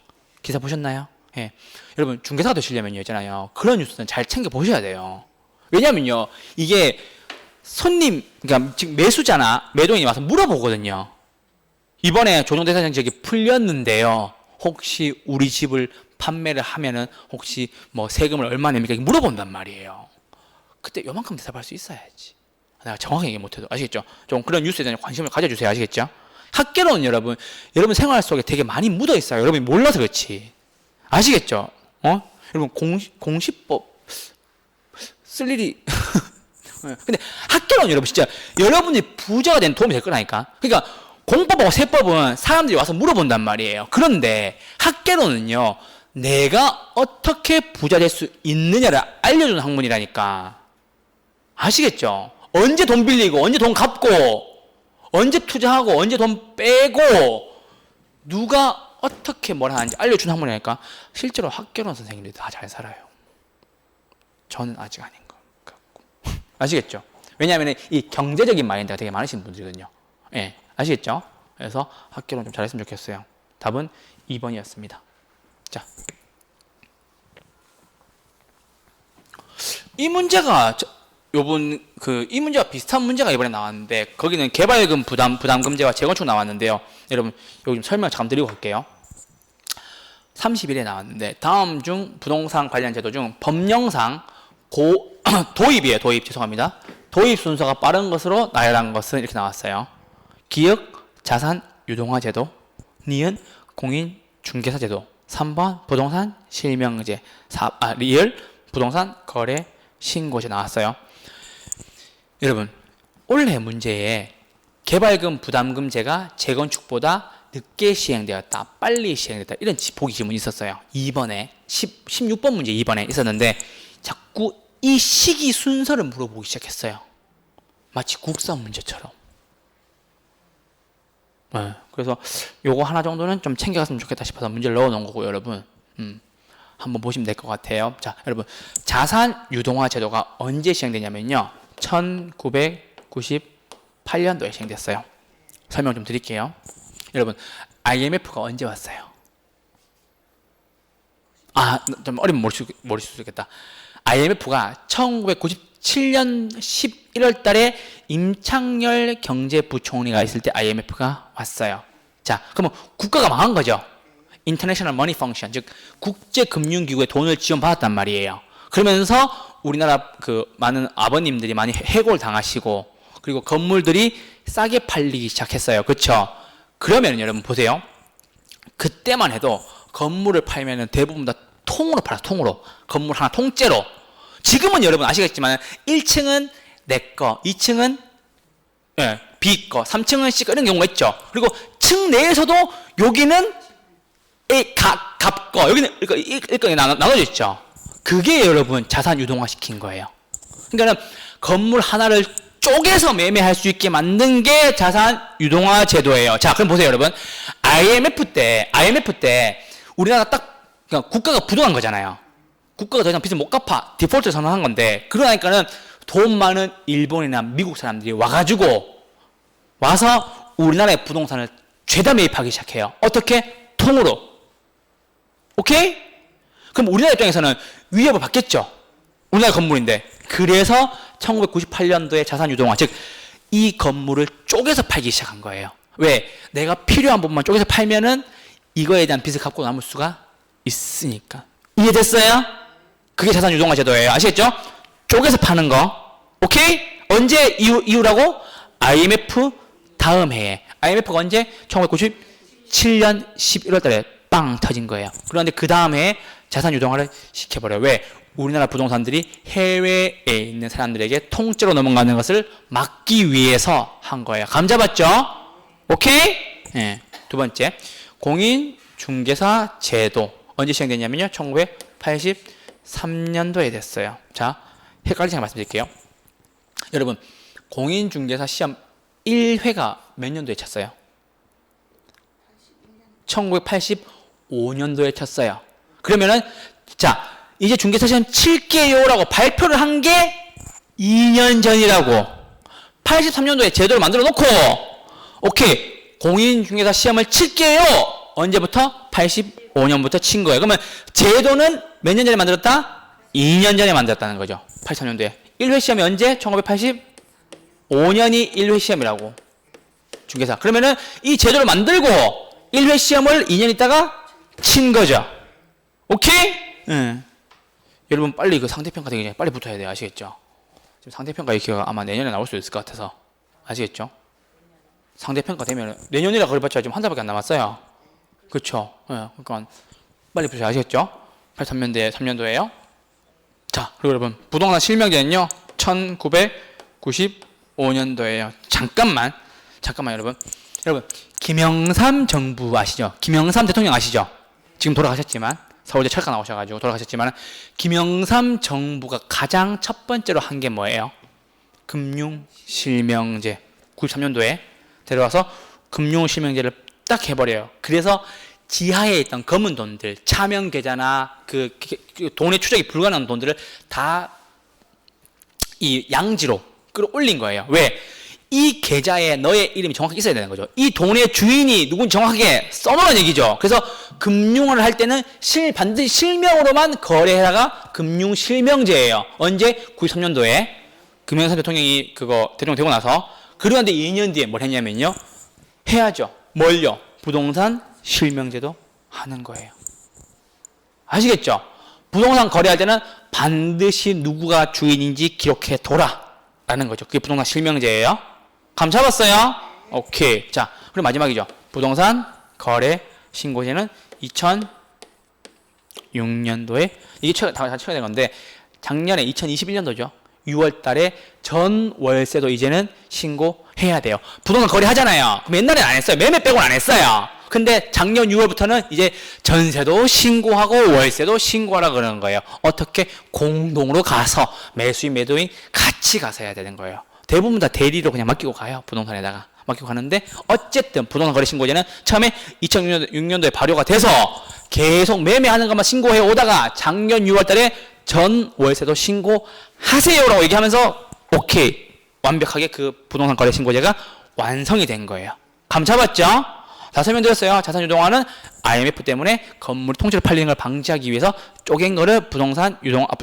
기사 보셨나요? 예. 여러분 중개사가 되시려면요, 있잖아요. 그런 뉴스는 잘 챙겨 보셔야 돼요. 왜냐면요, 이게 손님, 그러니까 지금 매수자나 매도인이 와서 물어보거든요. 이번에 조정 대상 지역이 풀렸는데요. 혹시 우리 집을 판매를 하면은 혹시 뭐 세금을 얼마 냅니까? 물어본단 말이에요. 그때 요만큼 대답할 수 있어야지. 내가 정확하게 얘기 못해도 아시겠죠? 좀 그런 뉴스에 대한 관심을 가져주세요. 아시겠죠? 학계론은 여러분 생활 속에 되게 많이 묻어 있어요. 여러분이 몰라서 그렇지. 아시겠죠? 여러분 공시법 쓸 일이 근데 학계론 여러분 진짜 여러분이 부자가 된 도움이 될 거라니까. 그러니까 공법하고 세법은 사람들이 와서 물어본단 말이에요. 그런데 학계론은요, 내가 어떻게 부자 될 수 있느냐를 알려주는 학문이라니까. 아시겠죠? 언제 돈 빌리고 언제 돈 갚고 언제 투자하고 언제 돈 빼고 누가 어떻게 뭘 하는지 알려주는 학문이니까. 실제로 학계론 선생님들이 다 잘 살아요. 저는 아직 아닌 것 같고. 아시겠죠? 왜냐하면 이 경제적인 마인드가 되게 많으신 분들이거든요. 예, 아시겠죠? 그래서 학계론 좀 잘했으면 좋겠어요. 답은 2번이었습니다. 자, 이 문제가 이 문제와 비슷한 문제가 이번에 나왔는데, 거기는 개발금 부담금제와 재건축 나왔는데요. 여러분 여기 좀 설명 잠깐 드리고 갈게요. 31에 나왔는데, 다음 중 부동산 관련 제도 중 법령상 도입이에요. 죄송합니다. 도입 순서가 빠른 것으로 나열한 것은 이렇게 나왔어요. 기역 자산 유동화 제도, 니은 공인 중개사 제도, 3번 부동산 실명제, 리을 부동산 거래 신고제 나왔어요. 여러분 올해 문제에 개발금 부담금제가 재건축보다 늦게 시행되었다, 빨리 시행됐다, 이런 보기 질문이 있었어요. 2번에 16번 문제 2번에 있었는데 자꾸 이 시기 순서를 물어보기 시작했어요. 마치 국사 문제처럼. 네, 그래서 요거 하나 정도는 좀 챙겨갔으면 좋겠다 싶어서 문제를 넣어놓은 거고, 여러분 한번 보시면 될 것 같아요. 자, 여러분 자산 유동화 제도가 언제 시행되냐면요, 1998년도에 시행됐어요. 설명 좀 드릴게요. 여러분 IMF가 언제 왔어요? 좀 어리면 모르실 수 있겠다. IMF가 1997년 11월 달에 임창열 경제부총리가 있을 때 IMF가 왔어요. 자, 그러면 국가가 망한 거죠. International Money Function, 즉 국제금융기구에 돈을 지원받았단 말이에요. 그러면서 우리나라 많은 아버님들이 많이 해고를 당하시고, 그리고 건물들이 싸게 팔리기 시작했어요. 그렇죠? 그러면 여러분 보세요. 그때만 해도 건물을 팔면은 대부분 다 통으로 팔았어. 통으로. 건물 하나 통째로. 지금은 여러분 아시겠지만 1층은 내 거, 2층은 B 거, 3층은 C 거, 이런 경우가 있죠. 그리고 층 내에서도 여기는 갑 거, 여기는 일거에 나눠져 있죠. 그게 여러분 자산 유동화 시킨 거예요. 그러니까 건물 하나를 쪼개서 매매할 수 있게 만든 게 자산 유동화 제도예요. 자, 그럼 보세요, 여러분. IMF 때 우리나라 그러니까 국가가 부도난 거잖아요. 국가가 더 이상 빚을 못 갚아 디폴트 선언한 건데, 그러니까는 돈 많은 일본이나 미국 사람들이 와서 우리나라의 부동산을 죄다 매입하기 시작해요. 어떻게? 통으로. 오케이? 그럼 우리나라 입장에서는 위협을 받겠죠. 우리나라 건물인데. 그래서 1998년도에 자산 유동화, 즉 이 건물을 쪼개서 팔기 시작한 거예요. 왜? 내가 필요한 부분만 쪼개서 팔면은 이거에 대한 빚을 갚고 남을 수가 있으니까. 이해됐어요? 그게 자산 유동화 제도예요. 아시겠죠? 쪼개서 파는 거. 오케이? 언제 이후라고? IMF 다음 해에. IMF가 언제? 1997년 11월 달에 빵 터진 거예요. 그런데 그 다음 해에 자산 유동화를 시켜버려요. 왜? 우리나라 부동산들이 해외에 있는 사람들에게 통째로 넘어가는 것을 막기 위해서 한 거예요. 감 잡았죠? 오케이? 네. 두 번째, 공인중개사 제도 언제 시행됐냐면요, 1983년도에 됐어요. 자, 헷갈리지 않게 말씀드릴게요. 여러분 공인중개사 시험 1회가 몇 년도에 쳤어요? 1985년도에 쳤어요. 그러면은 자, 이제 중개사 시험 칠게요라고 발표를 한 게 2년 전이라고. 83년도에 제도를 만들어 놓고 오케이 공인중개사 시험을 칠게요. 언제부터? 85년부터 친 거예요. 그러면 제도는 몇 년 전에 만들었다? 2년 전에 만들었다는 거죠. 83년도에. 1회 시험이 언제? 1985년이 1회 시험이라고. 중개사. 그러면은 이 제도를 만들고 1회 시험을 2년 있다가 친 거죠. 오케이? 응. 여러분 빨리 그 상대평가 되기 전에 빨리 붙어야 돼요. 아시겠죠? 지금 상대평가 기회가 아마 내년에 나올 수 있을 것 같아서. 아시겠죠? 상대평가 되면 내년이라 그래봤자 지금 한 달밖에 안 남았어요. 그렇죠? 예, 그러니까 빨리 붙여야 아시겠죠? 83년도에 3년도에요. 자, 그리고 여러분 부동산 실명제는요 1995년도에요. 잠깐만 여러분 김영삼 정부 아시죠? 김영삼 대통령 아시죠? 지금 돌아가셨지만 서울대 철가 나오셔가지고 돌아가셨지만 김영삼 정부가 가장 첫 번째로 한 게 뭐예요? 금융실명제. 93년도에 데려와서 금융실명제를 딱 해버려요. 그래서 지하에 있던 검은 돈들, 차명 계좌나 그 돈의 추적이 불가능한 돈들을 다 이 양지로 끌어올린 거예요. 왜? 이 계좌에 너의 이름이 정확히 있어야 되는 거죠. 이 돈의 주인이 누군지 정확하게 써놓은 얘기죠. 그래서 금융을 할 때는 반드시 실명으로만 거래해다가 금융실명제예요. 언제? 93년도에 김영삼 대통령이 그거 대통령 되고 나서 그런데 2년 뒤에 뭘 했냐면요. 해야죠. 뭘요? 부동산 실명제도 하는 거예요. 아시겠죠? 부동산 거래할 때는 반드시 누구가 주인인지 기록해 둬라라는 거죠. 그게 부동산 실명제예요. 감 잡았어요? 오케이. 자, 그리고 마지막이죠. 부동산 거래 신고제는 2006년도에 이게 다 최근에 된 건데 작년에 2021년도죠. 6월 달에 전 월세도 이제는 신고해야 돼요. 부동산 거래 하잖아요. 그럼 옛날에는 안 했어요. 매매 빼고는 안 했어요. 근데 작년 6월부터는 이제 전세도 신고하고 월세도 신고하라 그러는 거예요. 어떻게? 공동으로 가서 매수인 매도인 같이 가서 해야 되는 거예요. 대부분 다 대리로 그냥 맡기고 가요. 부동산에다가 맡기고 가는데 어쨌든 부동산 거래 신고제는 처음에 2006년도에 발효가 돼서 계속 매매하는 것만 신고해 오다가 작년 6월 달에 전 월세도 신고하세요라고 얘기하면서 오케이 완벽하게 그 부동산 거래 신고제가 완성이 된 거예요. 감 잡았죠? 다 설명드렸어요. 자산 유동화는 IMF 때문에 건물 통째로 팔리는 걸 방지하기 위해서 쪼갠 거를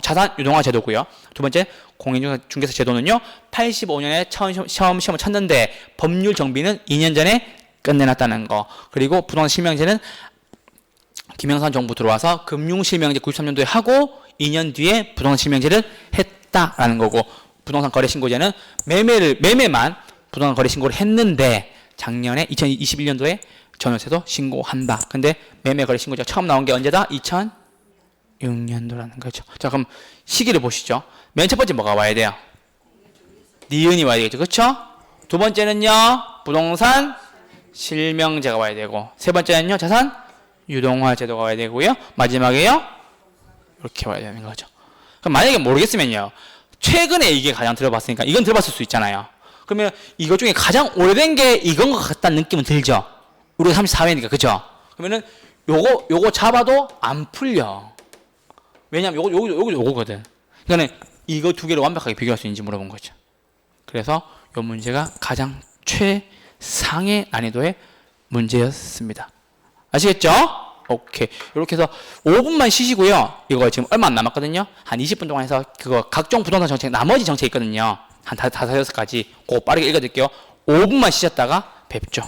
자산 유동화 제도고요. 두 번째 공인중개사 제도는요. 85년에 처음 시험을 쳤는데 법률 정비는 2년 전에 끝내놨다는 거. 그리고 부동산 실명제는 김영삼 정부 들어와서 금융실명제 93년도에 하고 2년 뒤에 부동산 실명제를 했다라는 거고, 부동산 거래 신고제는 매매만 부동산 거래 신고를 했는데 작년에 2021년도에 전월세도 신고한다. 근데 매매 거래 신고제가 처음 나온 게 언제다? 2006년도라는 거죠. 자, 그럼 시기를 보시죠. 맨 첫 번째 뭐가 와야 돼요? 니은이 와야 되겠죠. 그렇죠? 두 번째는요. 부동산 실명제가 와야 되고, 세 번째는요. 자산 유동화 제도가 와야 되고요. 마지막에요. 이렇게 와야 되는 거죠. 그럼 만약에 모르겠으면요. 최근에 이게 가장 들어봤으니까 이건 들어봤을 수 있잖아요. 그러면 이것 중에 가장 오래된 게 이건 것 같다는 느낌은 들죠. 우리가 34회니까 그죠? 그러면은 요거 잡아도 안 풀려. 왜냐면 요거거든. 그러니까 이거 두 개를 완벽하게 비교할 수 있는지 물어본 거죠. 그래서 요 문제가 가장 최상의 난이도의 문제였습니다. 아시겠죠? 오케이. 이렇게 해서 5분만 쉬시고요. 이거 지금 얼마 안 남았거든요. 한 20분 동안 해서 그거 각종 부동산 정책, 나머지 정책 있거든요. 한 5가지. 그거 빠르게 읽어드릴게요. 5분만 쉬셨다가 뵙죠.